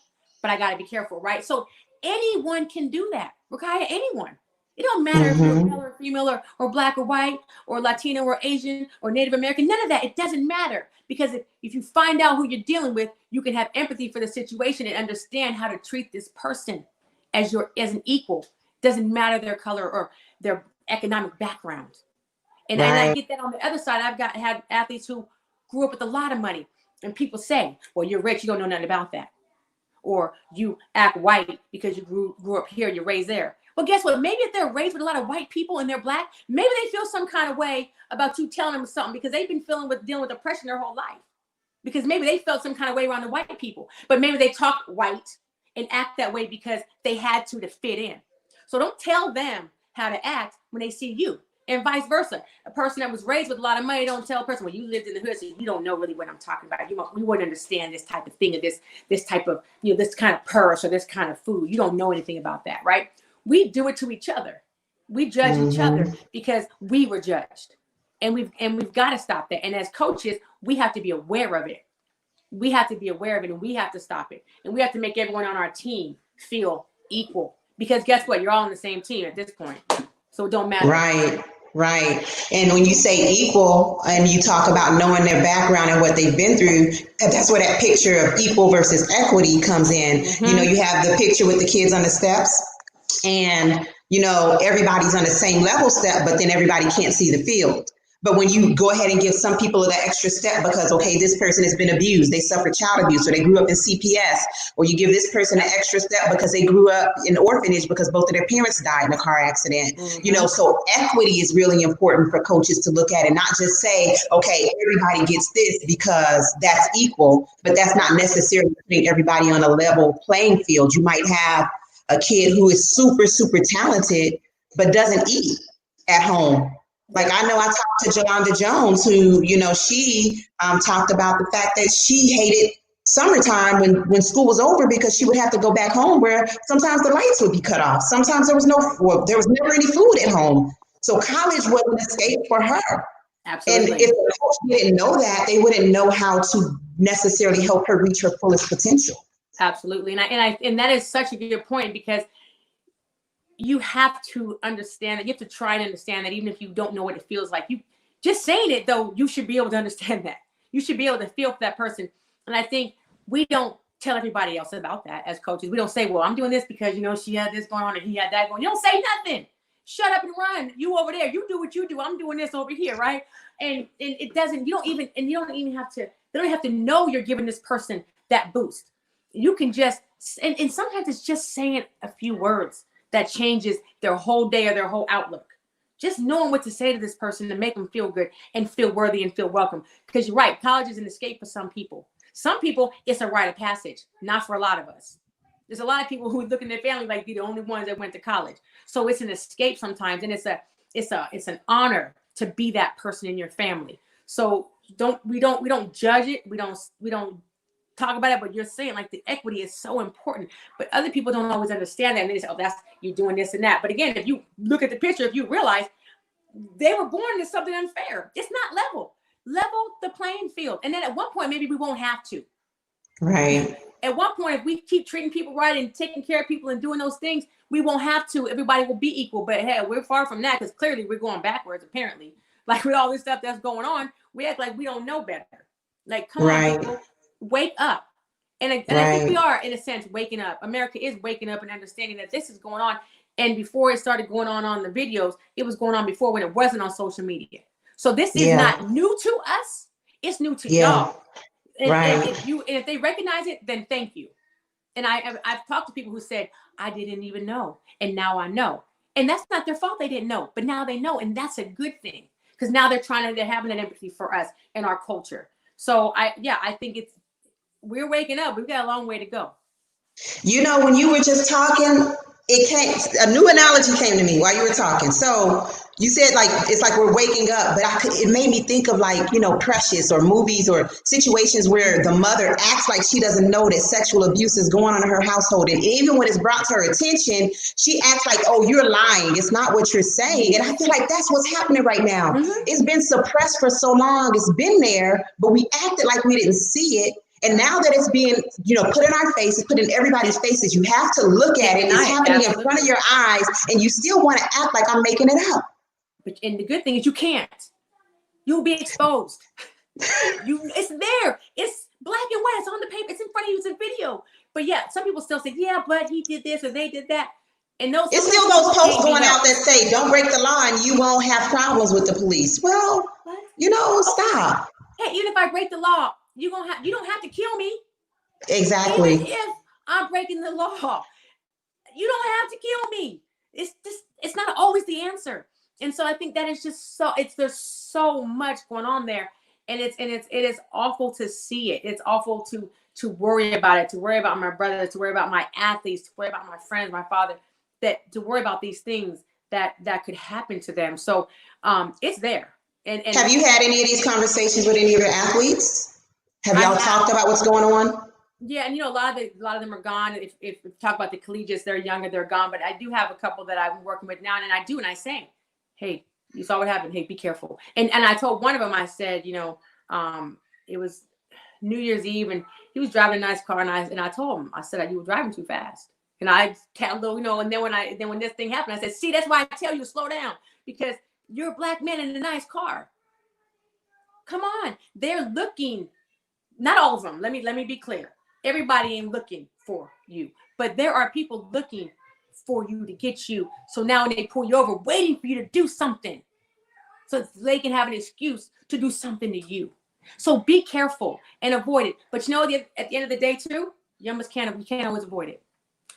but I got to be careful, right? So anyone can do that, okay? Anyone. It don't matter if you're male or female or Black or white or Latino or Asian or Native American, none of that. It doesn't matter, because if you find out who you're dealing with, you can have empathy for the situation and understand how to treat this person as an equal. Doesn't matter their color or their economic background. And I get that on the other side. I've had athletes who grew up with a lot of money, and people say, well, you're rich, you don't know nothing about that. Or you act white because you grew up here, you're raised there. Well, guess what? Maybe if they're raised with a lot of white people and they're Black, maybe they feel some kind of way about you telling them something because they've been dealing with depression their whole life. Because maybe they felt some kind of way around the white people, but maybe they talk white and act that way because they had to fit in. So don't tell them how to act when they see you. And vice versa. A person that was raised with a lot of money don't tell a person, well, you lived in the hood, so you don't know really what I'm talking about. We wouldn't understand this type of thing, or this type of, this kind of purse or this kind of food. You don't know anything about that, right? We do it to each other. We judge each other because we were judged. And we've got to stop that. And as coaches, we have to be aware of it. We have to be aware of it, and we have to stop it. And we have to make everyone on our team feel equal. Because guess what? You're all on the same team at this point. So it don't matter. Right. And when you say equal and you talk about knowing their background and what they've been through, that's where that picture of equal versus equity comes in. You have the picture with the kids on the steps, and everybody's on the same level step, but then everybody can't see the field. But when you go ahead and give some people that extra step because, okay, this person has been abused, they suffered child abuse, or they grew up in CPS, or you give this person an extra step because they grew up in orphanage because both of their parents died in a car accident. So equity is really important for coaches to look at and not just say, okay, everybody gets this because that's equal, but that's not necessarily putting everybody on a level playing field. You might have a kid who is super, super talented, but doesn't eat at home. Like I know I talked to Jolanda Jones, who, she talked about the fact that she hated summertime when school was over because she would have to go back home where sometimes the lights would be cut off. Sometimes there was never any food at home. So college was an escape for her. Absolutely. And if the coach didn't know that, they wouldn't know how to necessarily help her reach her fullest potential. Absolutely. And that is such a good point, because you have to understand that. You have to try and understand that even if you don't know what it feels like. You just saying it, though, you should be able to understand that. You should be able to feel for that person. And I think we don't tell everybody else about that as coaches. We don't say, well, I'm doing this because, she had this going on and he had that going. You don't say nothing. Shut up and run. You over there. You do what you do. I'm doing this over here, right? And it doesn't, you don't even have to, they don't have to know you're giving this person that boost. You can just, and sometimes it's just saying a few words that changes their whole day or their whole outlook. Just knowing what to say to this person to make them feel good and feel worthy and feel welcome. Because you're right, college is an escape for some people. Some people, it's a rite of passage, not for a lot of us. There's a lot of people who look in their family like they're the only ones that went to college. So it's an escape sometimes, and it's an honor to be that person in your family. So we don't judge it. We don't talk about it, but you're saying like the equity is so important, but other people don't always understand that. And they say, oh, you're doing this and that. But again, if you look at the picture, if you realize they were born into something unfair, it's not level the playing field. And then at one point, maybe we won't have to. Right. At one point, if we keep treating people right and taking care of people and doing those things, we won't have to. Everybody will be equal. But hey, we're far from that, because clearly we're going backwards, apparently. Like with all this stuff that's going on, we act like we don't know better. Like, come on, people. Wake up. And I think we are, in a sense, waking up. America is waking up and understanding that this is going on. And before it started going on the videos, it was going on before when it wasn't on social media. So this is not new to us. It's new to y'all. And if they recognize it, then thank you. And I've talked to people who said, I didn't even know. And now I know. And that's not their fault. They didn't know. But now they know. And that's a good thing. Because now they're having that empathy for us and our culture. So I think we're waking up. We've got a long way to go. When you were just talking, a new analogy came to me while you were talking. So you said it's like we're waking up, but it made me think of Precious, or movies or situations where the mother acts like she doesn't know that sexual abuse is going on in her household. And even when it's brought to her attention, she acts like, oh, you're lying. It's not what you're saying. And I feel like that's what's happening right now. Mm-hmm. It's been suppressed for so long. It's been there, but we acted like we didn't see it. And now that it's being, put in our faces, put in everybody's faces, you have to look at it. It's happening in front of your eyes, and you still want to act like I'm making it up. And the good thing is you can't. You'll be exposed. It's there. It's black and white. It's on the paper. It's in front of you. It's a video. But yeah, some people still say, yeah, but he did this or they did that. And it's still those posts going out that say, don't break the law and you won't have problems with the police. Well, stop. Hey, even if I break the law, you don't have to kill me. Exactly. Even if I'm breaking the law, you don't have to kill me. It's not always the answer. And so I think that is just there's so much going on there, and it is awful to see it. It's awful to worry about it, to worry about my brother, to worry about my athletes, to worry about my friends, my father, to worry about these things that could happen to them. So it's there. And have you had any of these conversations with any of your athletes? Have y'all talked about what's going on? Yeah, and a lot of them are gone. If we talk about the collegiates, they're younger, they're gone. But I do have a couple that I'm working with now, and I say, hey, you saw what happened. Hey, be careful. And I told one of them, I said, it was New Year's Eve, and he was driving a nice car, and I told him, I said, you were driving too fast. And I tell and then when this thing happened, I said, see, that's why I tell you to slow down, because you're a black man in a nice car. Come on, they're looking. Not all of them. Let me be clear. Everybody ain't looking for you, but there are people looking for you to get you. So now when they pull you over, waiting for you to do something, so they can have an excuse to do something to you. So be careful and avoid it. But you know, at the end of the day too, you can't always avoid it.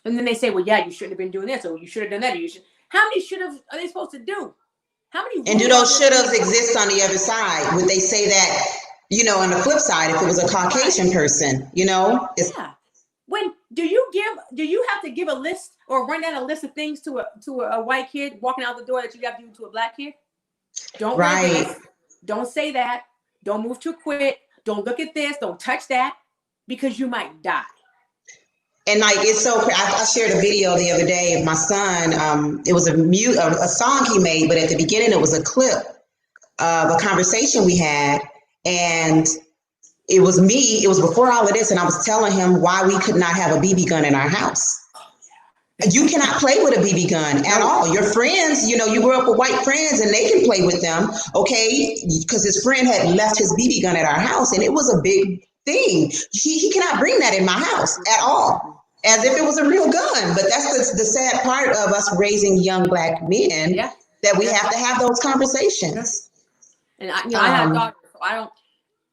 And then they say, well, yeah, you shouldn't have been doing this, or you should have done that. Or you should. How many should have are they supposed to do? How many? And do those should haves exist on the other side? Would they say that, you know, on the flip side, if it was a Caucasian person, you know? Yeah. When do you have to give a list or run down a list of things to a white kid walking out the door that you have to do to a black kid? Don't wear this. Don't say that. Don't move too quick. Don't look at this. Don't touch that, because you might die. And like, it's so, I shared a video the other day of my son. It was a song he made, but at the beginning it was a clip of a conversation we had, and it was me. It was before all of this, and I was telling him why we could not have a BB gun in our house. You cannot play with a BB gun at all. Your friends, you know, you grew up with white friends and they can play with them, okay? Because his friend had left his BB gun at our house, and it was a big thing. He cannot bring that in my house at all, as if it was a real gun. But that's the sad part of us raising young black men, that we have to have those conversations. And I have daughters, so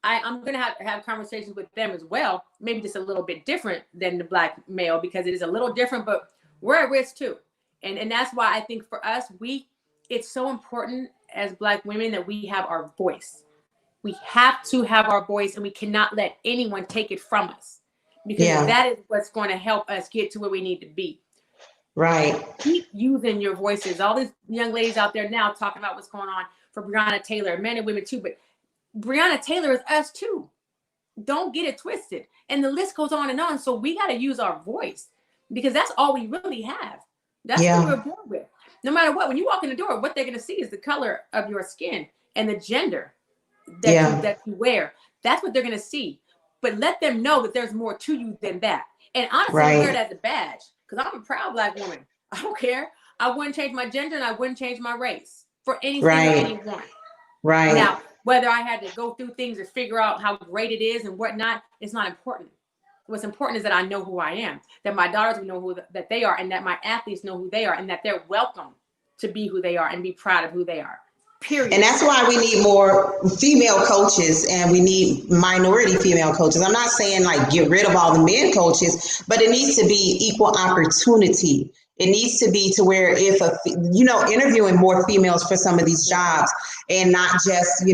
I'm going to have conversations with them as well. Maybe just a little bit different than the black male, because it is a little different, but we're at risk too. And that's why I think for us, it's so important as black women that we have our voice. We have to have our voice, and we cannot let anyone take it from us, because that is what's going to help us get to where we need to be. Right. Keep using your voices. All these young ladies out there now talking about what's going on for Breonna Taylor, men and women too, but Breonna Taylor is us too. Don't get it twisted. And the list goes on and on. So we got to use our voice, because that's all we really have. That's what we're born with. No matter what, when you walk in the door, what they're going to see is the color of your skin and the gender that you wear. That's what they're going to see. But let them know that there's more to you than that. And honestly, wear it as a badge, because I'm a proud black woman. I don't care. I wouldn't change my gender, and I wouldn't change my race for anything or anyone. Right. Now, whether I had to go through things to figure out how great it is and whatnot, it's not important. What's important is that I know who I am, that my daughters know that they are, and that my athletes know who they are, and that they're welcome to be who they are and be proud of who they are. Period. And that's why we need more female coaches, and we need minority female coaches. I'm not saying like get rid of all the men coaches, but it needs to be equal opportunity. It needs to be to where if interviewing more females for some of these jobs, and not just,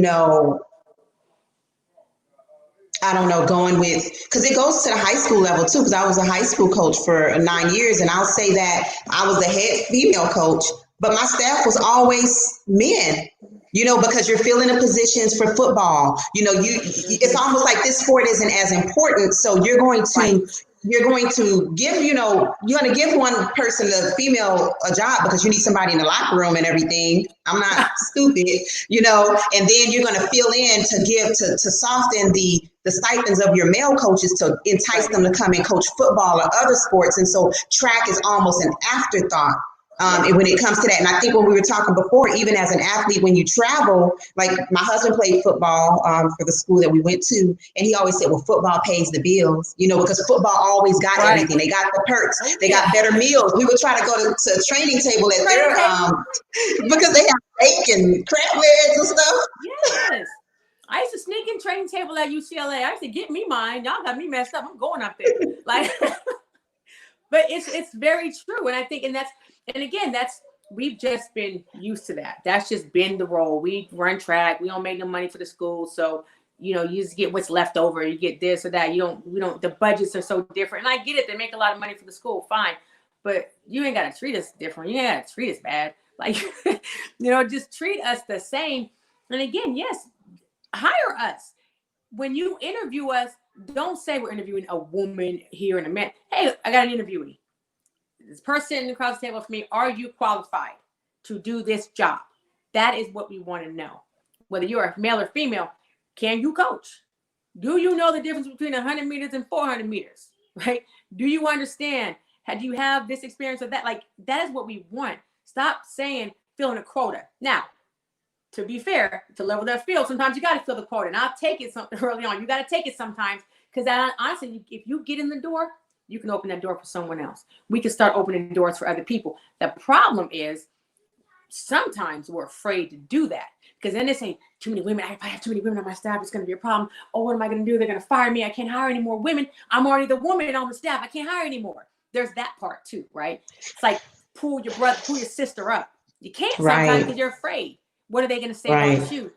going with, because it goes to the high school level too, because I was a high school coach for 9 years, and I'll say that I was the head female coach, but my staff was always men, because you're filling the positions for football. It's almost like this sport isn't as important. So you're going to give one person, the female, a job because you need somebody in the locker room and everything. I'm not stupid, and then you're going to fill in to soften the stipends of your male coaches to entice them to come and coach football or other sports. And so track is almost an afterthought. When it comes to that. And I think when we were talking before, even as an athlete, when you travel, like my husband played football for the school that we went to, and he always said, well, football pays the bills, because football always got everything. They got the perks. They got better meals. We would try to go to a training table at their, because they have steak and crab legs and stuff. Yes. I used to sneak in training table at UCLA. I used to get me mine. Y'all got me messed up. I'm going up there. But it's very true. And I think, we've just been used to that. That's just been the role. We run track. We don't make no money for the school. So, you just get what's left over. You get this or that. The budgets are so different. And I get it. They make a lot of money for the school. Fine. But you ain't got to treat us different. You ain't got to treat us bad. Just treat us the same. And again, yes, hire us. When you interview us, don't say we're interviewing a woman here and a man. Hey, I got an interviewee. This person across the table for me, are you qualified to do this job? That is what we want to know. Whether you're a male or female, can you coach? Do you know the difference between 100 meters and 400 meters, right? Do you understand? Do you have this experience or that? That is what we want. Stop saying filling a quota. Now, to be fair, to level that field, sometimes you got to fill the quota. And I'll take it something early on. You got to take it sometimes, because honestly, if you get in the door, you can open that door for someone else. We can start opening doors for other people. The problem is sometimes we're afraid to do that because then they say, too many women. If I have too many women on my staff, it's going to be a problem. Oh, what am I going to do? They're going to fire me. I can't hire any more women. I'm already the woman on the staff. I can't hire anymore. There's that part too, right? It's like pull your sister up. You can't sometimes because you're afraid. What are they going to say about you?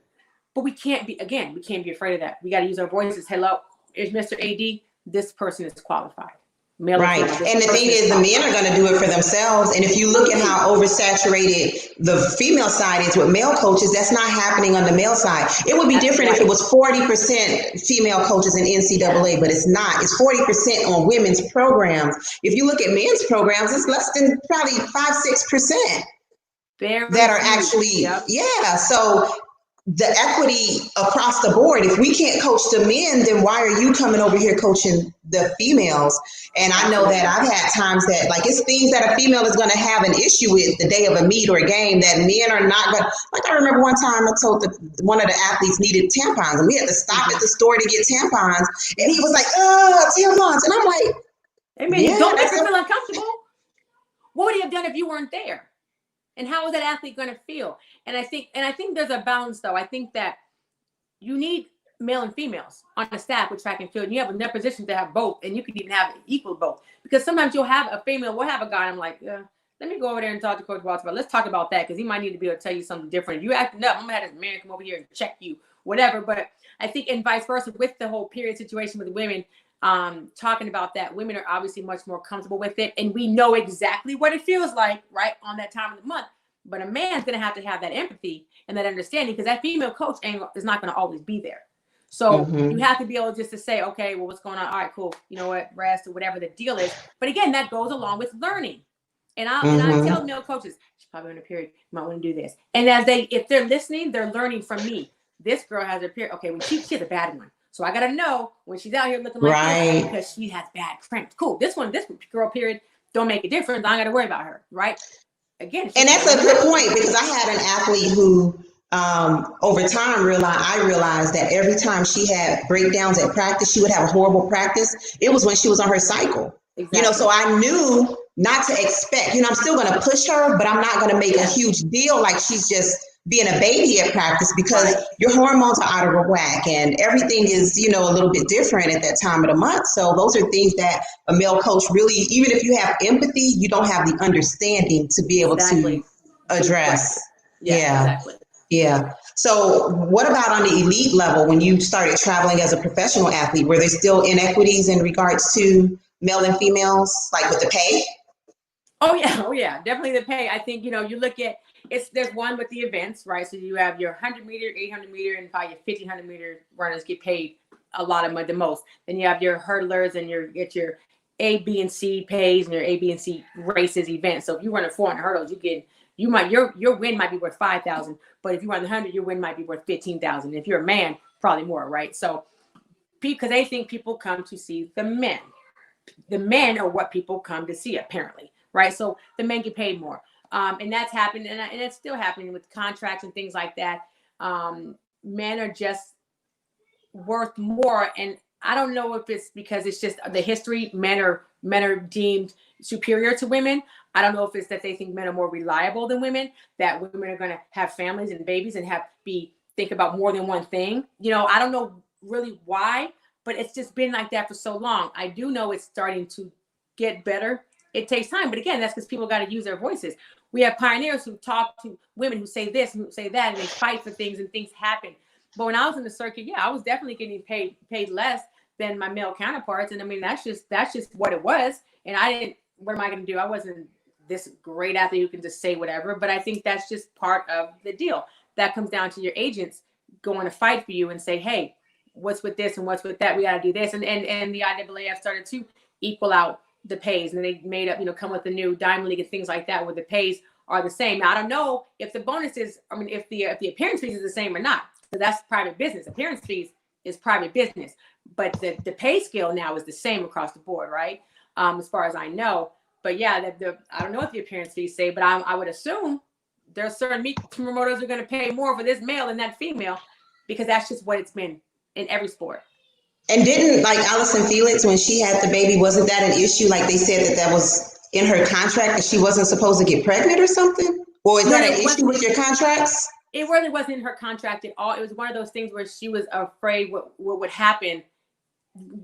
But we can't be afraid of that. We got to use our voices. Hello, is Mr. AD. This person is qualified. Right. And the thing is, the men are going to do it for themselves. And if you look at how oversaturated the female side is with male coaches, that's not happening on the male side. It would be different if it was 40% female coaches in NCAA, but it's not. It's 40% on women's programs. If you look at men's programs, it's less than probably 5-6% that are actually, So the equity across the board, if we can't coach the men, then why are you coming over here coaching the females? And I know that I've had times that, like, it's things that a female is going to have an issue with the day of a meet or a game that men are not going to. Like, I remember one time I told one of the athletes needed tampons, and we had to stop at the store to get tampons. And he was like, tampons. And I'm like, don't make her feel uncomfortable. What would he have done if you weren't there? And how is that athlete going to feel? And I think there's a balance, though. I think that you need male and females on the staff with track and field. And you have enough positions to have both, and you could even have equal both. Because sometimes you'll have a female, we'll have a guy, and I'm like, let me go over there and talk to Coach Walter about. Let's talk about that because he might need to be able to tell you something different. If you acting up, I'm gonna have this man come over here and check you, whatever. But I think, and vice versa, with the whole period situation with women, talking about that, women are obviously much more comfortable with it, and we know exactly what it feels like, right, on that time of the month. But a man's going to have that empathy and that understanding because that female coach is not going to always be there. So you have to be able just to say, okay, well, what's going on? All right, cool. You know what, rest or whatever the deal is. But again, that goes along with learning. And I tell male coaches, she's probably in a period, you might want to do this. And if they're listening, they're learning from me. This girl has a period. Okay, when she has a bad one. So I got to know when she's out here looking like this because she has bad cramps. Cool. This girl period don't make a difference. I don't got to worry about her, right? Again, and that's a good point because I had an athlete who over time I realized that every time she had breakdowns at practice, she would have a horrible practice. It was when she was on her cycle. Exactly. So I knew not to expect, I'm still going to push her, but I'm not going to make a huge deal like she's just being a baby at practice because your hormones are out of whack and everything is, a little bit different at that time of the month. So those are things that a male coach really, even if you have empathy, you don't have the understanding to be able to address. Exactly. Yeah. So what about on the elite level when you started traveling as a professional athlete? Were there still inequities in regards to male and females, like with the pay? Oh yeah. Definitely the pay. I think, you look at, there's one with the events, right? So you have your 100 meter, 800 meter, and probably your 1500 meter runners get paid a lot of money, the most. Then you have your hurdlers and your A, B, and C pays and your A, B, and C races events. So if you run a 400 hurdles, your win might be worth 5,000, but if you run the 100, your win might be worth 15,000. If you're a man, probably more, right? So because they think people come to see the men. The men are what people come to see, apparently, right? So the men get paid more. And that's happened, and it's still happening with contracts and things like that. Men are just worth more, and I don't know if it's because it's just the history. Men are deemed superior to women. I don't know if it's that they think men are more reliable than women. That women are going to have families and babies and think about more than one thing. I don't know really why, but it's just been like that for so long. I do know it's starting to get better. It takes time, but again, that's because people got to use their voices. We have pioneers who talk to women who say this and who say that, and they fight for things and things happen. But when I was in the circuit, I was definitely getting paid less than my male counterparts. And I mean, that's just what it was. And what am I going to do? I wasn't this great athlete who can just say whatever, but I think that's just part of the deal. That comes down to your agents going to fight for you and say, hey, what's with this and what's with that? We got to do this. And the IAAF started to equal out the pays, and they made up, come with the new Diamond League and things like that, where the pays are the same. Now, I don't know if the bonuses, if the appearance fees is the same or not. So that's private business. Appearance fees is private business, but the pay scale now is the same across the board, right? As far as I know. But I don't know what the appearance fees say, but I would assume there are certain meet promoters who are going to pay more for this male than that female, because that's just what it's been in every sport. And didn't like Allison Felix, when she had the baby, wasn't that an issue? Like they said that was in her contract that she wasn't supposed to get pregnant or something? Or is No, that no, an issue with your contracts? it really wasn't in her contract at all. It was one of those things where she was afraid what would happen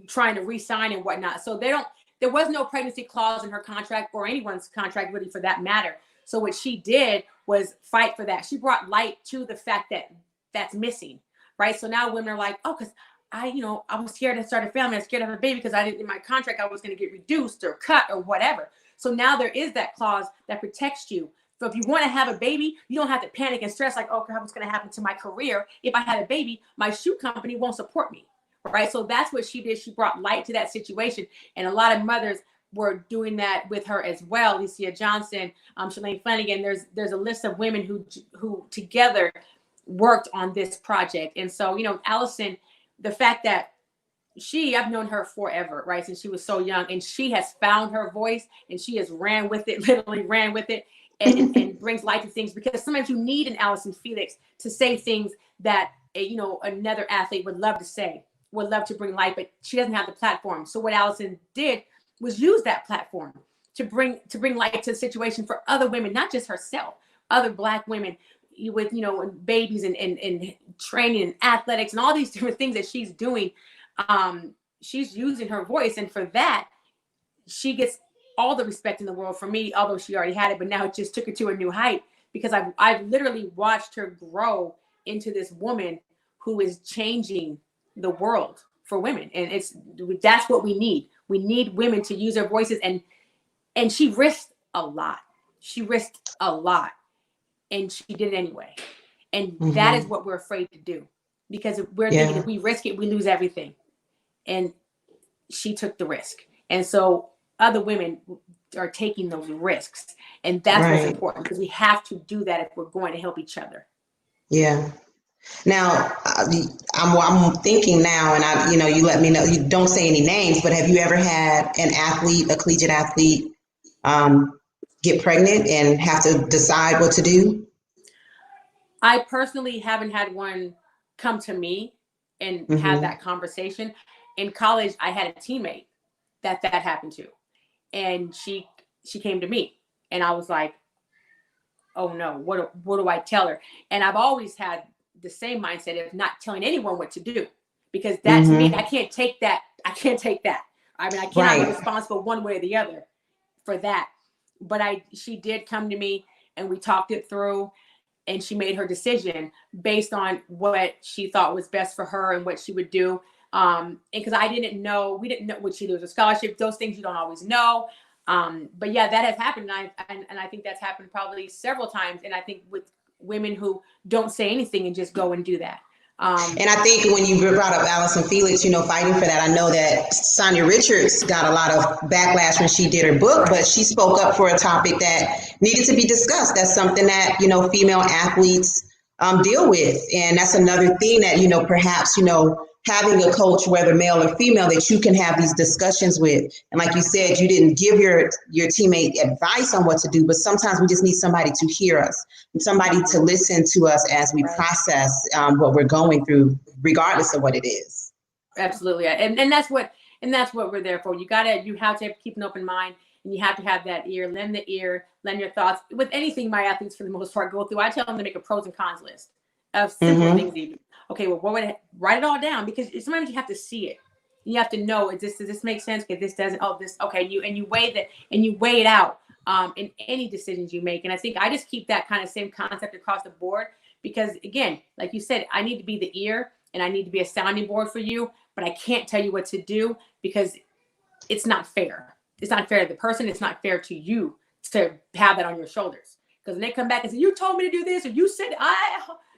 trying to re-sign and whatnot. So there was no pregnancy clause in her contract or anyone's contract really for that matter. So what she did was fight for that. She brought light to the fact that that's missing, right? So now women are like, oh, because I was scared to start a family. I was scared to have a baby because I didn't, in my contract, I was going to get reduced or cut or whatever. So now there is that clause that protects you. So if you want to have a baby, you don't have to panic and stress like, oh, what's going to happen to my career? If I had a baby, my shoe company won't support me, right? So that's what she did. She brought light to that situation. And a lot of mothers were doing that with her as well. Lucia Johnson, Shalane Flanagan, there's a list of women who together worked on this project. And so, Allison, the fact that I've known her forever, right? Since she was so young, and she has found her voice and she has ran with it, literally ran with it, and brings light to things, because sometimes you need an Allison Felix to say things that, another athlete would love to say, would love to bring light, but she doesn't have the platform. So what Allison did was use that platform to bring light to the situation for other women, not just herself, other Black women with, babies and training and athletics and all these different things that she's doing. She's using her voice, and for that, she gets all the respect in the world from me, although she already had it, but now it just took her to a new height, because I've literally watched her grow into this woman who is changing the world for women. And that's what we need. We need women to use their voices, and she risked a lot. And she did it anyway. And that is what we're afraid to do, because we're thinking if we risk it, we lose everything. And she took the risk. And so other women are taking those risks. And that's what's important, because we have to do that if we're going to help each other. Yeah. Now, I'm thinking now, and you let me know, you don't say any names, but have you ever had an athlete, a collegiate athlete, get pregnant and have to decide what to do? I personally haven't had one come to me and have that conversation. In college, I had a teammate that happened to, and she came to me, and I was like, oh no, what do I tell her? And I've always had the same mindset of not telling anyone what to do, because that to me, I can't take that. I mean, I cannot be responsible one way or the other for that. But she did come to me, and we talked it through, and she made her decision based on what she thought was best for her and what she would do. And because we didn't know what she lose a scholarship, those things you don't always know. But yeah, that has happened. And I think that's happened probably several times. And I think with women who don't say anything and just go and do that. And I think when you brought up Allison Felix, fighting for that, I know that Sonia Richards got a lot of backlash when she did her book, but she spoke up for a topic that needed to be discussed. That's something that, female athletes deal with. And that's another thing that, perhaps, having a coach, whether male or female, that you can have these discussions with. And like you said, you didn't give your teammate advice on what to do, but sometimes we just need somebody to hear us and somebody to listen to us as we process what we're going through, regardless of what it is. Absolutely. And that's what we're there for. You have to keep an open mind, and you have to have that ear, lend your thoughts. With anything my athletes, for the most part, go through, I tell them to make a pros and cons list of simple things even. Okay, well, write it all down, because sometimes you have to see it. You have to know, does this make sense? Okay, this doesn't. Oh, this, okay. You weigh that, and you weigh it out in any decisions you make. And I think I just keep that kind of same concept across the board, because again, like you said, I need to be the ear, and I need to be a sounding board for you, but I can't tell you what to do, because it's not fair. It's not fair to the person. It's not fair to you to have that on your shoulders. Because when they come back and say, you told me to do this, or you said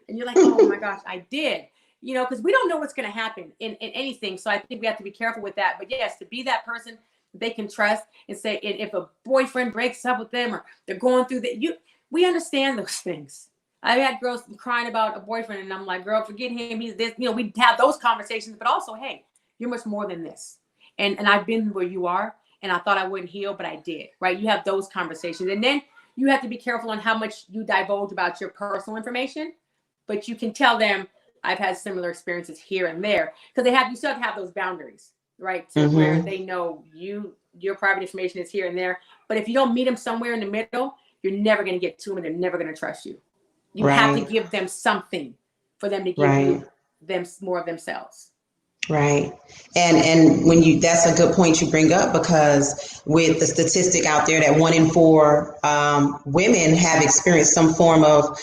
and you're like, oh my gosh, I did, because we don't know what's going to happen in anything. So I think we have to be careful with that. But yes, to be that person they can trust, and say, if a boyfriend breaks up with them, or they're going through that, we understand those things. I had girls crying about a boyfriend, and I'm like, girl, forget him. He's this, we have those conversations, but also, hey, you're much more than this. And I've been where you are, and I thought I wouldn't heal, but I did, right? You have those conversations. And then you have to be careful on how much you divulge about your personal information. But you can tell them, I've had similar experiences here and there, because you still have to have those boundaries, right? To where they know your private information is here and there. But if you don't meet them somewhere in the middle, you're never going to get to them, and they're never going to trust you. You have to give them something for them to give you more of themselves. Right. And that's a good point you bring up, because with the statistic out there that 1 in 4 women have experienced some form of,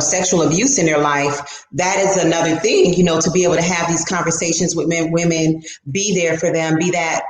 sexual abuse in their life, that is another thing, to be able to have these conversations with women, be there for them, be that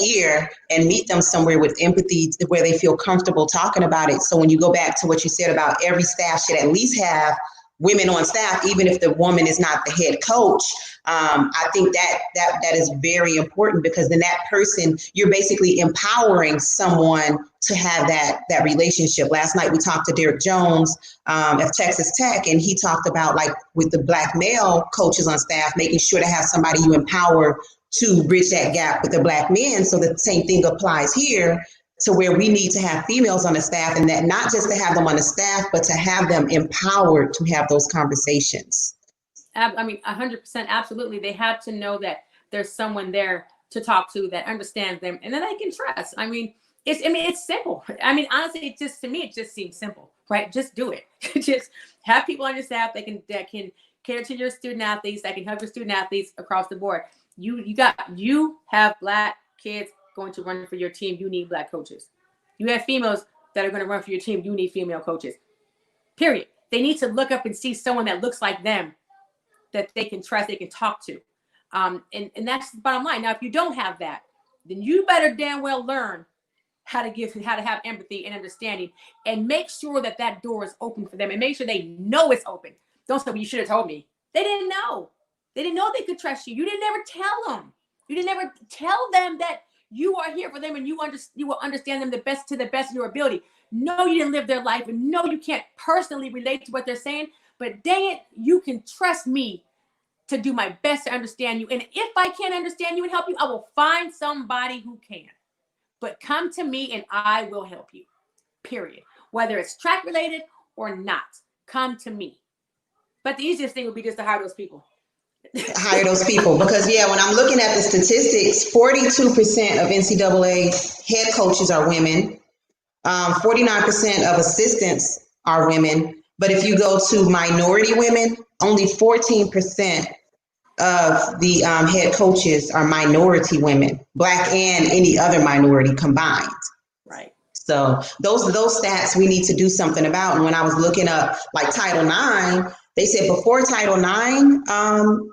ear, and meet them somewhere with empathy where they feel comfortable talking about it. So when you go back to what you said about every staff should at least have women on staff, even if the woman is not the head coach, I think that is very important, because then that person, you're basically empowering someone to have that relationship. Last night we talked to Derek Jones of Texas Tech, and he talked about, like, with the Black male coaches on staff, making sure to have somebody you empower to bridge that gap with the Black men. So the same thing applies here, to where we need to have females on the staff, and that not just to have them on the staff, but to have them empowered to have those conversations. I mean, 100%, absolutely. They have to know that there's someone there to talk to that understands them, and then they can trust. I mean, it's simple. I mean, honestly, to me, it just seems simple, right? Just do it. Just have people on your staff that can cater to your student athletes, that can help your student athletes across the board. You have Black kids going to run for your team. You need Black coaches. You have females that are going to run for your team. You need female coaches. Period. They need to look up and see someone that looks like them, that they can trust, they can talk to. And that's the bottom line. Now, if you don't have that, then you better damn well learn how to have empathy and understanding, and make sure that door is open for them, and make sure they know it's open. Don't say, well, you should have told me. They didn't know. They didn't know they could trust you. You didn't ever tell them. You didn't ever tell them that you are here for them, and you will understand them to the best of your ability. No, you didn't live their life, and no, you can't personally relate to what they're saying, but dang it, you can trust me to do my best to understand you. And if I can't understand you and help you, I will find somebody who can. But come to me and I will help you, period. Whether it's track related or not, come to me. But the easiest thing would be just to hire those people. Hire those people, because when I'm looking at the statistics, 42% of NCAA head coaches are women, 49% of assistants are women. But if you go to minority women, only 14% of the head coaches are minority women, Black and any other minority combined. Right. So those stats we need to do something about. And when I was looking up, like, Title IX, they said before Title IX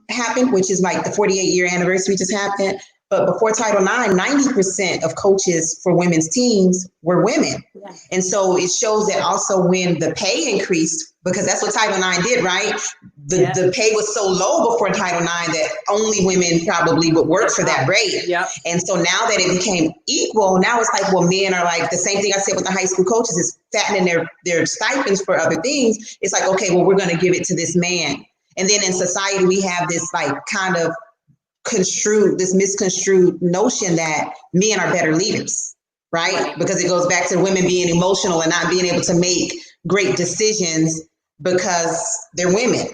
happened, which is like the 48-year anniversary just happened, but before Title IX, 90% of coaches for women's teams were women. Yeah. And so it shows that also when the pay increased, because that's what Title IX did, right? The pay was so low before Title IX that only women probably would work for that rate. Yep. And so now that it became equal, now it's like, well, men are like, the same thing I said with the high school coaches, is fattening their stipends for other things. It's like, okay, well, we're going to give it to this man. And then in society, we have this like kind of misconstrued notion that men are better leaders, right? Because it goes back to women being emotional and not being able to make great decisions because they're women.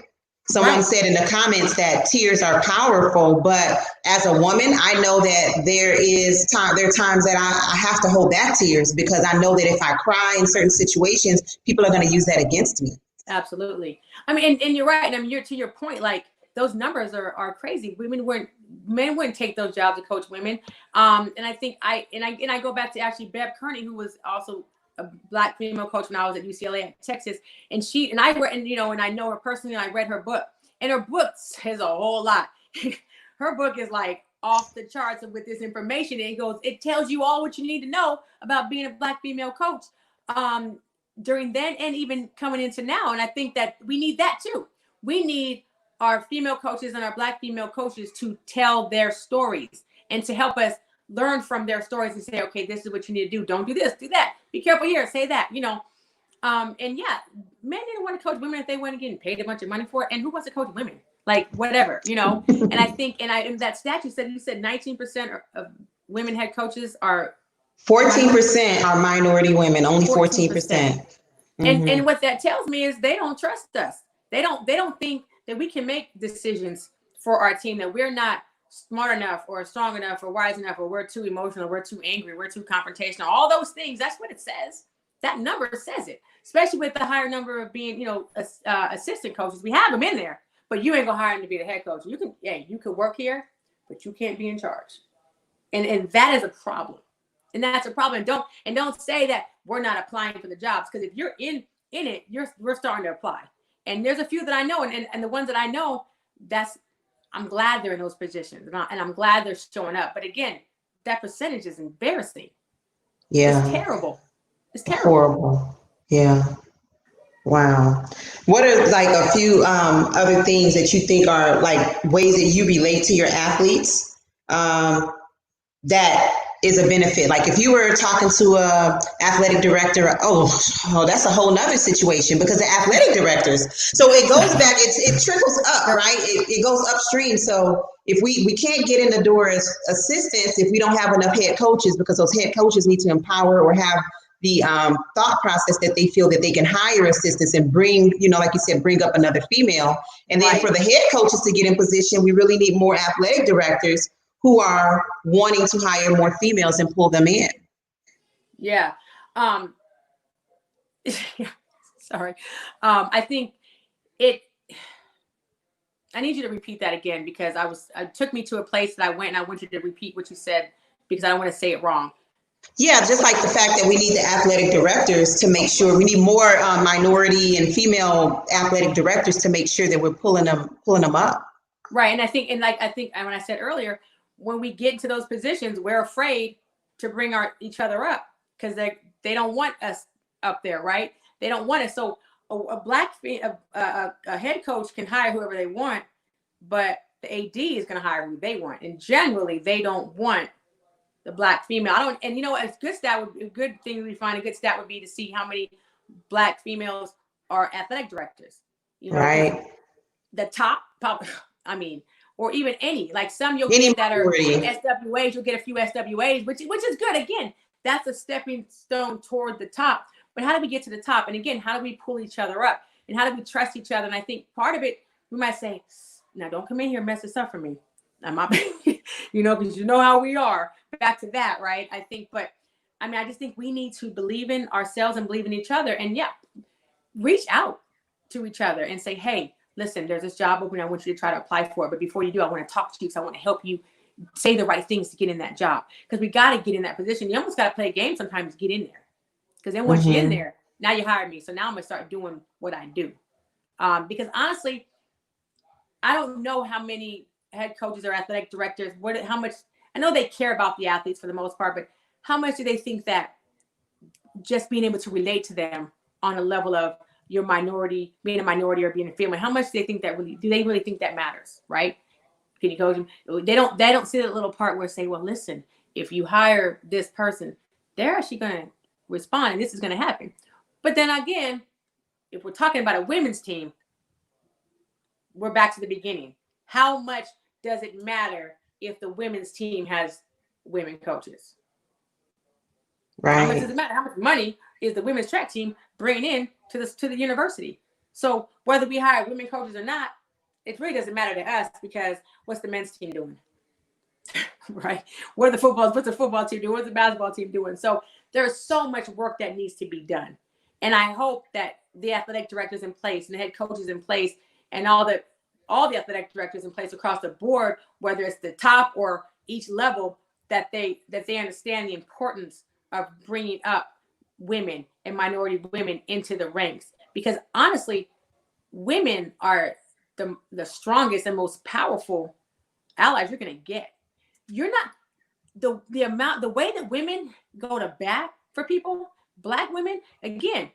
Someone said in the comments that tears are powerful, but as a woman, I know that there are times that I have to hold back tears, because I know that if I cry in certain situations, people are going to use that against me. Absolutely. I mean, and you're right. I mean, to your point, like, those numbers are crazy. Men wouldn't take those jobs to coach women. And I think I go back to actually Bev Kearney, who was also a Black female coach when I was at UCLA at Texas. And I read, and I know her personally, and I read her book, and her book says a whole lot. Her book is like off the charts with this information. And it tells you all what you need to know about being a Black female coach during then and even coming into now. And I think that we need that too. We need our female coaches and our Black female coaches to tell their stories and to help us learn from their stories and say, okay, this is what you need to do. Don't do this, do that. Be careful here, say that, and yeah, men didn't want to coach women if they weren't getting paid a bunch of money for it. And who wants to coach women? Like, whatever, And I think, in that stat you said 19% of women head coaches are 14% are minority women, only 14%. And what that tells me is they don't trust us. They don't think that we can make decisions for our team, that we're not smart enough or strong enough or wise enough, or we're too emotional, we're too angry, we're too confrontational, all those things. That's what it says. That number says it, especially with the higher number of being, assistant coaches. We have them in there, but you ain't gonna hire them to be the head coach. You can work here, but you can't be in charge. And that is a problem. And that's a problem. And don't say that we're not applying for the jobs, because if you're in it, we're starting to apply. And there's a few that I know, and the ones that I know, I'm glad they're in those positions, and I'm glad they're showing up. But again, that percentage is embarrassing. Yeah. It's terrible. It's terrible. Horrible. Yeah. Wow. What are like a few other things that you think are like ways that you relate to your athletes that is a benefit? Like if you were talking to a athletic director, that's a whole nother situation, because the athletic directors, so it goes back, it trickles up, right? It goes upstream. So if we can't get in the door as assistants if we don't have enough head coaches, because those head coaches need to empower or have the thought process that they feel that they can hire assistants and bring, like you said, bring up another female. And then for the head coaches to get in position, we really need more athletic directors who are wanting to hire more females and pull them in. Yeah. Sorry. I think I need you to repeat that again, because it took me to a place that I went, and I want you to repeat what you said, because I don't want to say it wrong. Yeah, just like the fact that we need the athletic directors to make sure we need more minority and female athletic directors to make sure that we're pulling them up. Right. And I think when I said earlier, when we get into those positions, we're afraid to bring each other up, because they don't want us up there, right? They don't want us. So a head coach can hire whoever they want, but the AD is going to hire who they want, and generally they don't want the Black female. A good thing we find, a good stat would be to see how many Black females are athletic directors. Right. The top, or even any, like some you'll get that are SWAs, you'll get a few SWAs, which is good. Again, that's a stepping stone toward the top. But how do we get to the top? And again, how do we pull each other up? And how do we trust each other? And I think part of it, we might say, now don't come in here and mess this up for me. Because you know how we are. Back to that, right? I just think we need to believe in ourselves and believe in each other, and reach out to each other and say, hey, listen, there's this job opening. I want you to try to apply for it. But before you do, I want to talk to you, because I want to help you say the right things to get in that job. Because we got to get in that position. You almost got to play a game sometimes to get in there. Because then once you're in there, now you hired me. So now I'm going to start doing what I do. Because honestly, I don't know how many head coaches or athletic directors, how much, I know they care about the athletes for the most part, but how much do they think that just being able to relate to them on a level of being a minority or being a family, how much do they think that do they really think that matters, right? Can you coach them? They don't see that little part where say, well, listen, if you hire this person, they're actually going to respond and this is going to happen. But then again, if we're talking about a women's team, we're back to the beginning. How much does it matter if the women's team has women coaches? Right. How much does it matter? How much money is the women's track team bringing in to the university? So whether we hire women coaches or not, it really doesn't matter to us, because what's the men's team doing? Right? What's the football team doing? What's the basketball team doing? So there's so much work that needs to be done. And I hope that the athletic directors in place and the head coaches in place and all the athletic directors in place across the board, whether it's the top or each level, that they understand the importance of bringing up women and minority women into the ranks. Because honestly, women are the strongest and most powerful allies you're going to get. You're not the way that women go to bat for people, Black women, again,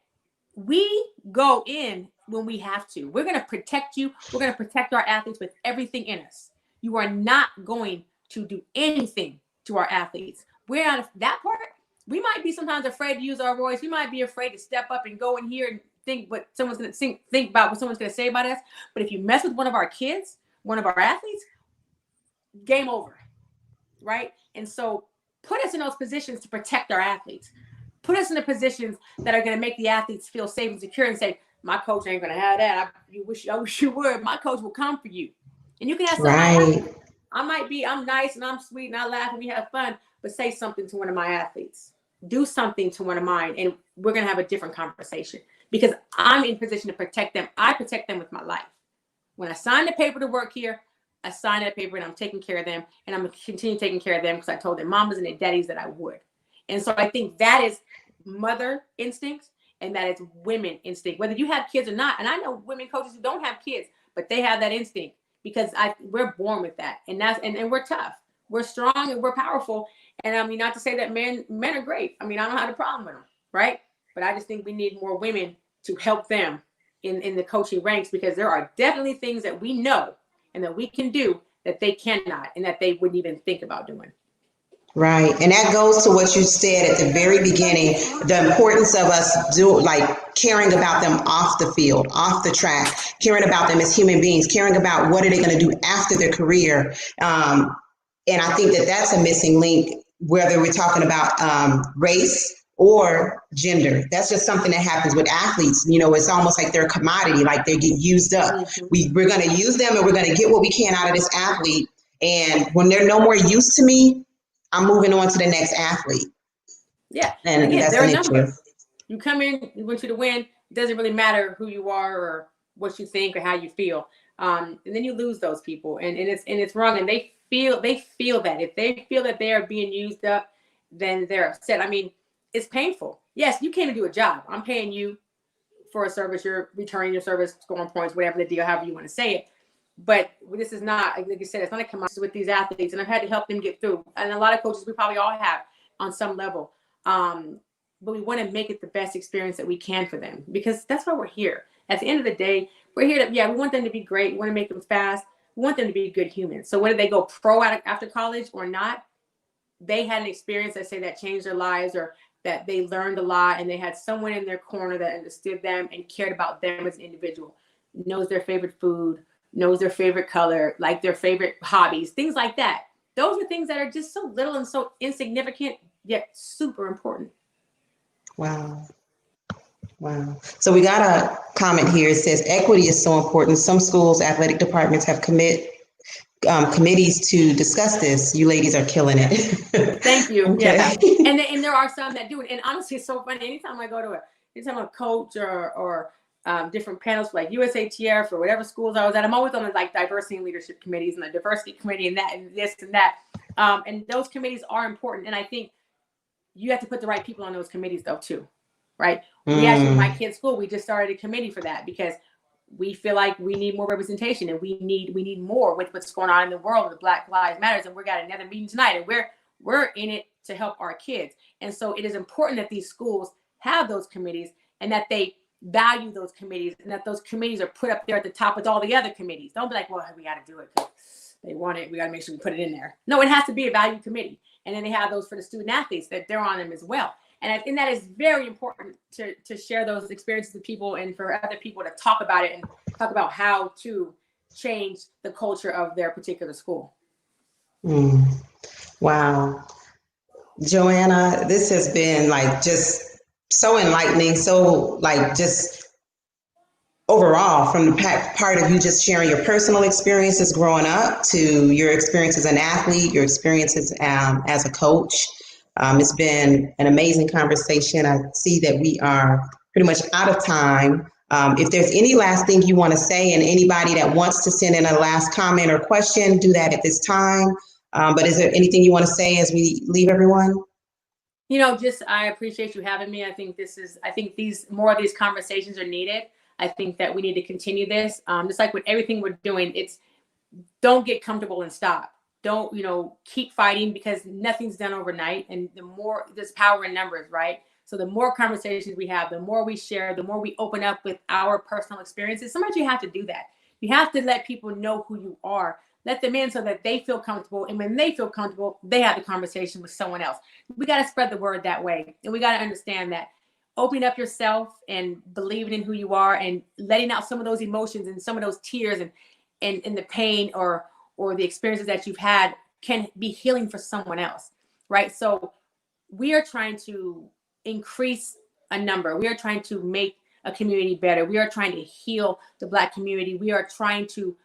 we go in when we have to. We're going to protect you. We're going to protect our athletes with everything in us. You are not going to do anything to our athletes. We're out of that part. We might be sometimes afraid to use our voice. We might be afraid to step up and go in here and think what someone's going to think about what someone's going to say about us. But if you mess with one of our kids, one of our athletes, game over, right? And so put us in those positions to protect our athletes. Put us in the positions that are going to make the athletes feel safe and secure and say, my coach ain't gonna have that. I wish you would. My coach will come for you. And you can have Right. I'm nice and I'm sweet and I laugh and we have fun, but say something to one of my athletes. Do something to one of mine, and we're gonna have a different conversation because I'm in position to protect them. I protect them with my life. When I sign the paper to work here, I sign that paper and I'm taking care of them, and I'm gonna continue taking care of them because I told their mamas and their daddies that I would. And so I think that is mother instinct and that is women instinct, whether you have kids or not. And I know women coaches who don't have kids, but they have that instinct because we're born with that, and and we're tough, we're strong, and we're powerful. And I mean, not to say that men are great. I mean, I don't have a problem with them, right? But I just think we need more women to help them in the coaching ranks, because there are definitely things that we know and that we can do that they cannot and that they wouldn't even think about doing. Right. And that goes to what you said at the very beginning, the importance of us caring about them off the field, off the track, caring about them as human beings, caring about what are they going to do after their career. And I think that that's a missing link, whether we're talking about race or gender. That's just something that happens with athletes. You know, it's almost like they're a commodity, like they get used up. Mm-hmm. We're going to use them and we're going to get what we can out of this athlete. And when they're no more use to me, I'm moving on to the next athlete. Yeah. And again, that's they're the a nature. number. You come in, we want you to win. It doesn't really matter who you are or what you think or how you feel. And then you lose those people, and it's wrong. And they feel that if they feel that they are being used up, then they're upset. I mean, it's painful. Yes, you came to do a job. I'm paying you for a service. You're returning your service, scoring points, whatever the deal, however you want to say it. But this is not, like you said, it's not a commodity with these athletes. And I've had to help them get through. And a lot of coaches, we probably all have on some level. But we want to make it the best experience that we can for them, because that's why we're here. At the end of the day, we're here to, we want them to be great. We want to make them fast. We want them to be good humans. So whether they go pro after college or not, they had an experience, that say, that changed their lives, or that they learned a lot, and they had someone in their corner that understood them and cared about them as an individual, knows their favorite food, knows their favorite color, like their favorite hobbies, things like that. Those are things that are just so little and so insignificant, yet super important. Wow. Wow. So we got a comment here. It says equity is so important. Some schools, athletic departments have committees to discuss this. You ladies are killing it. Thank you. Okay. Yeah. And there are some that do it. And honestly, it's so funny. Anytime I go to anytime a coach or different panels like USATF or whatever schools I was at, I'm always on the diversity and leadership committees and the diversity committee and that and this and that. And those committees are important. And I think you have to put the right people on those committees though too, right? We actually, my kids' school, we just started a committee for that because we feel like we need more representation, and we need more with what's going on in the world with Black Lives Matters. And we got another meeting tonight, and we're in it to help our kids. And so it is important that these schools have those committees and that they value those committees, and that those committees are put up there at the top with all the other committees. Don't be like, well, we got to do it because they want it. We got to make sure we put it in there. No, it has to be a value committee. And then they have those for the student athletes that they're on them as well. And I think that is very important to share those experiences with people, and for other people to talk about it and talk about how to change the culture of their particular school. Wow. Joanna, this has been just so enlightening. So just overall, from the part of you just sharing your personal experiences growing up to your experience as an athlete, your experiences as a coach. It's been an amazing conversation. I see that we are pretty much out of time. If there's any last thing you want to say, and anybody that wants to send in a last comment or question, do that at this time. But is there anything you want to say as we leave everyone? I appreciate you having me. I think more of these conversations are needed. I think that we need to continue this. Just like with everything we're doing, don't get comfortable and stop. Don't, keep fighting, because nothing's done overnight. And there's power in numbers, right? So the more conversations we have, the more we share, the more we open up with our personal experiences. Sometimes you have to do that. You have to let people know who you are. Let them in so that they feel comfortable. And when they feel comfortable, they have the conversation with someone else. We got to spread the word that way. And we got to understand that opening up yourself and believing in who you are and letting out some of those emotions and some of those tears and the pain or the experiences that you've had can be healing for someone else, right? So we are trying to increase a number. We are trying to make a community better. We are trying to heal the Black community. We are trying to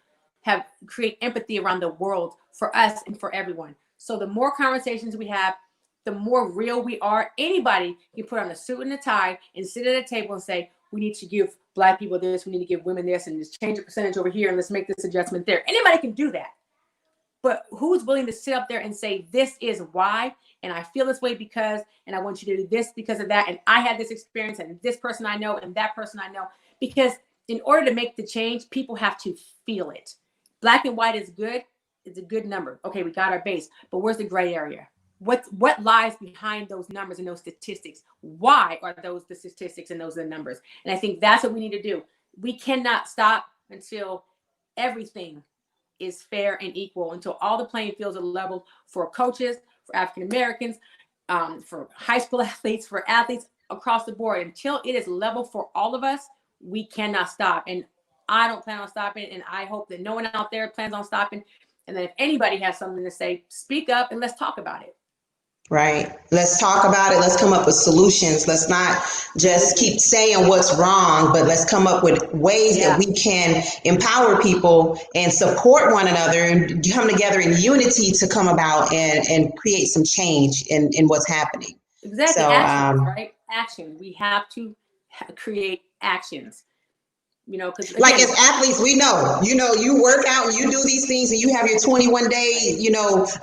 create empathy around the world for us and for everyone. So the more conversations we have, the more real we are. Anybody can put on a suit and a tie and sit at a table and say, we need to give Black people this, we need to give women this, and just change the percentage over here, and let's make this adjustment there. Anybody can do that. But who's willing to sit up there and say, this is why, and I feel this way because, and I want you to do this because of that, and I had this experience, and this person I know, and that person I know. Because in order to make the change, people have to feel it. Black and white is good. It's a good number. Okay, we got our base, but where's the gray area? What lies behind those numbers and those statistics? Why are those the statistics and those are the numbers? And I think that's what we need to do. We cannot stop until everything is fair and equal, until all the playing fields are leveled for coaches, for African Americans, for high school athletes, for athletes across the board. Until it is level for all of us, we cannot stop. And I don't plan on stopping, and I hope that no one out there plans on stopping. And then if anybody has something to say, speak up and let's talk about it. Right. Let's talk about it. Let's come up with solutions. Let's not just keep saying what's wrong, but let's come up with ways that we can empower people and support one another and come together in unity to come about and create some change in what's happening. Exactly. So, actions, right? Action. We have to create actions. You know, because like as athletes, we know, you work out and you do these things and you have your 21-day,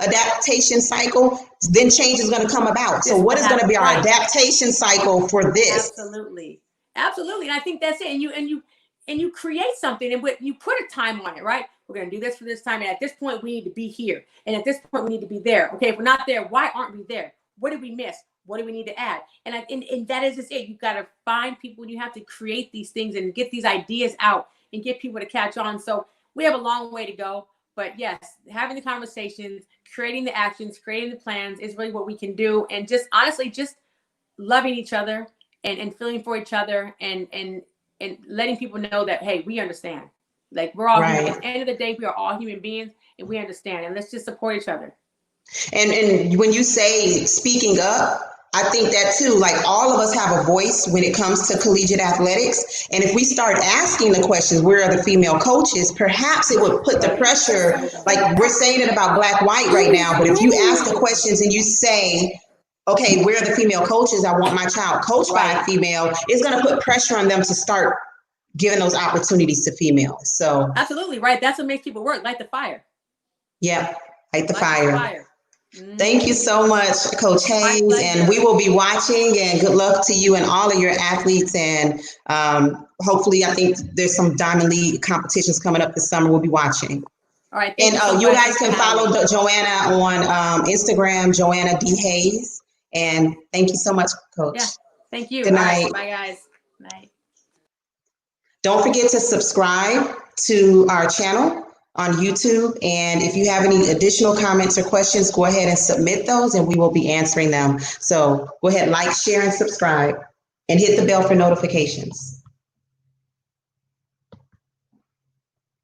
adaptation cycle, then change is going to come about. So what is going to be our adaptation cycle for this? Absolutely. Absolutely. And I think that's it. And you create something and you put a time on it, right? We're going to do this for this time. And at this point, we need to be here. And at this point, we need to be there. Okay. If we're not there, why aren't we there? What did we miss? What do we need to add? And that is just it. You've got to find people and you have to create these things and get these ideas out and get people to catch on. So we have a long way to go. But yes, having the conversations, creating the actions, creating the plans is really what we can do. And just honestly, just loving each other and feeling for each other and letting people know that, hey, we understand. Like we're all human. At the end of the day, we are all human beings and we understand. And let's just support each other. And when you say speaking up, I think that too, like all of us have a voice when it comes to collegiate athletics. And if we start asking the questions, where are the female coaches? Perhaps it would put the pressure, like we're saying it about black, white right now. But if you ask the questions and you say, okay, where are the female coaches? I want my child coached by a female. It's going to put pressure on them to start giving those opportunities to females. So absolutely right. That's what makes people work. Light the fire. Yeah. Light the fire. Thank you so much, Coach Hayes, and we will be watching, and good luck to you and all of your athletes. And hopefully, I think there's some Diamond League competitions coming up this summer. We'll be watching. All right. And you guys can follow Joanna on Instagram, Joanna D. Hayes. And thank you so much, Coach. Yeah, thank you. Good night. Right, bye, guys. Night. Don't forget to subscribe to our channel on YouTube. And if you have any additional comments or questions, go ahead and submit those and we will be answering them. So go ahead, like, share, and subscribe, and hit the bell for notifications.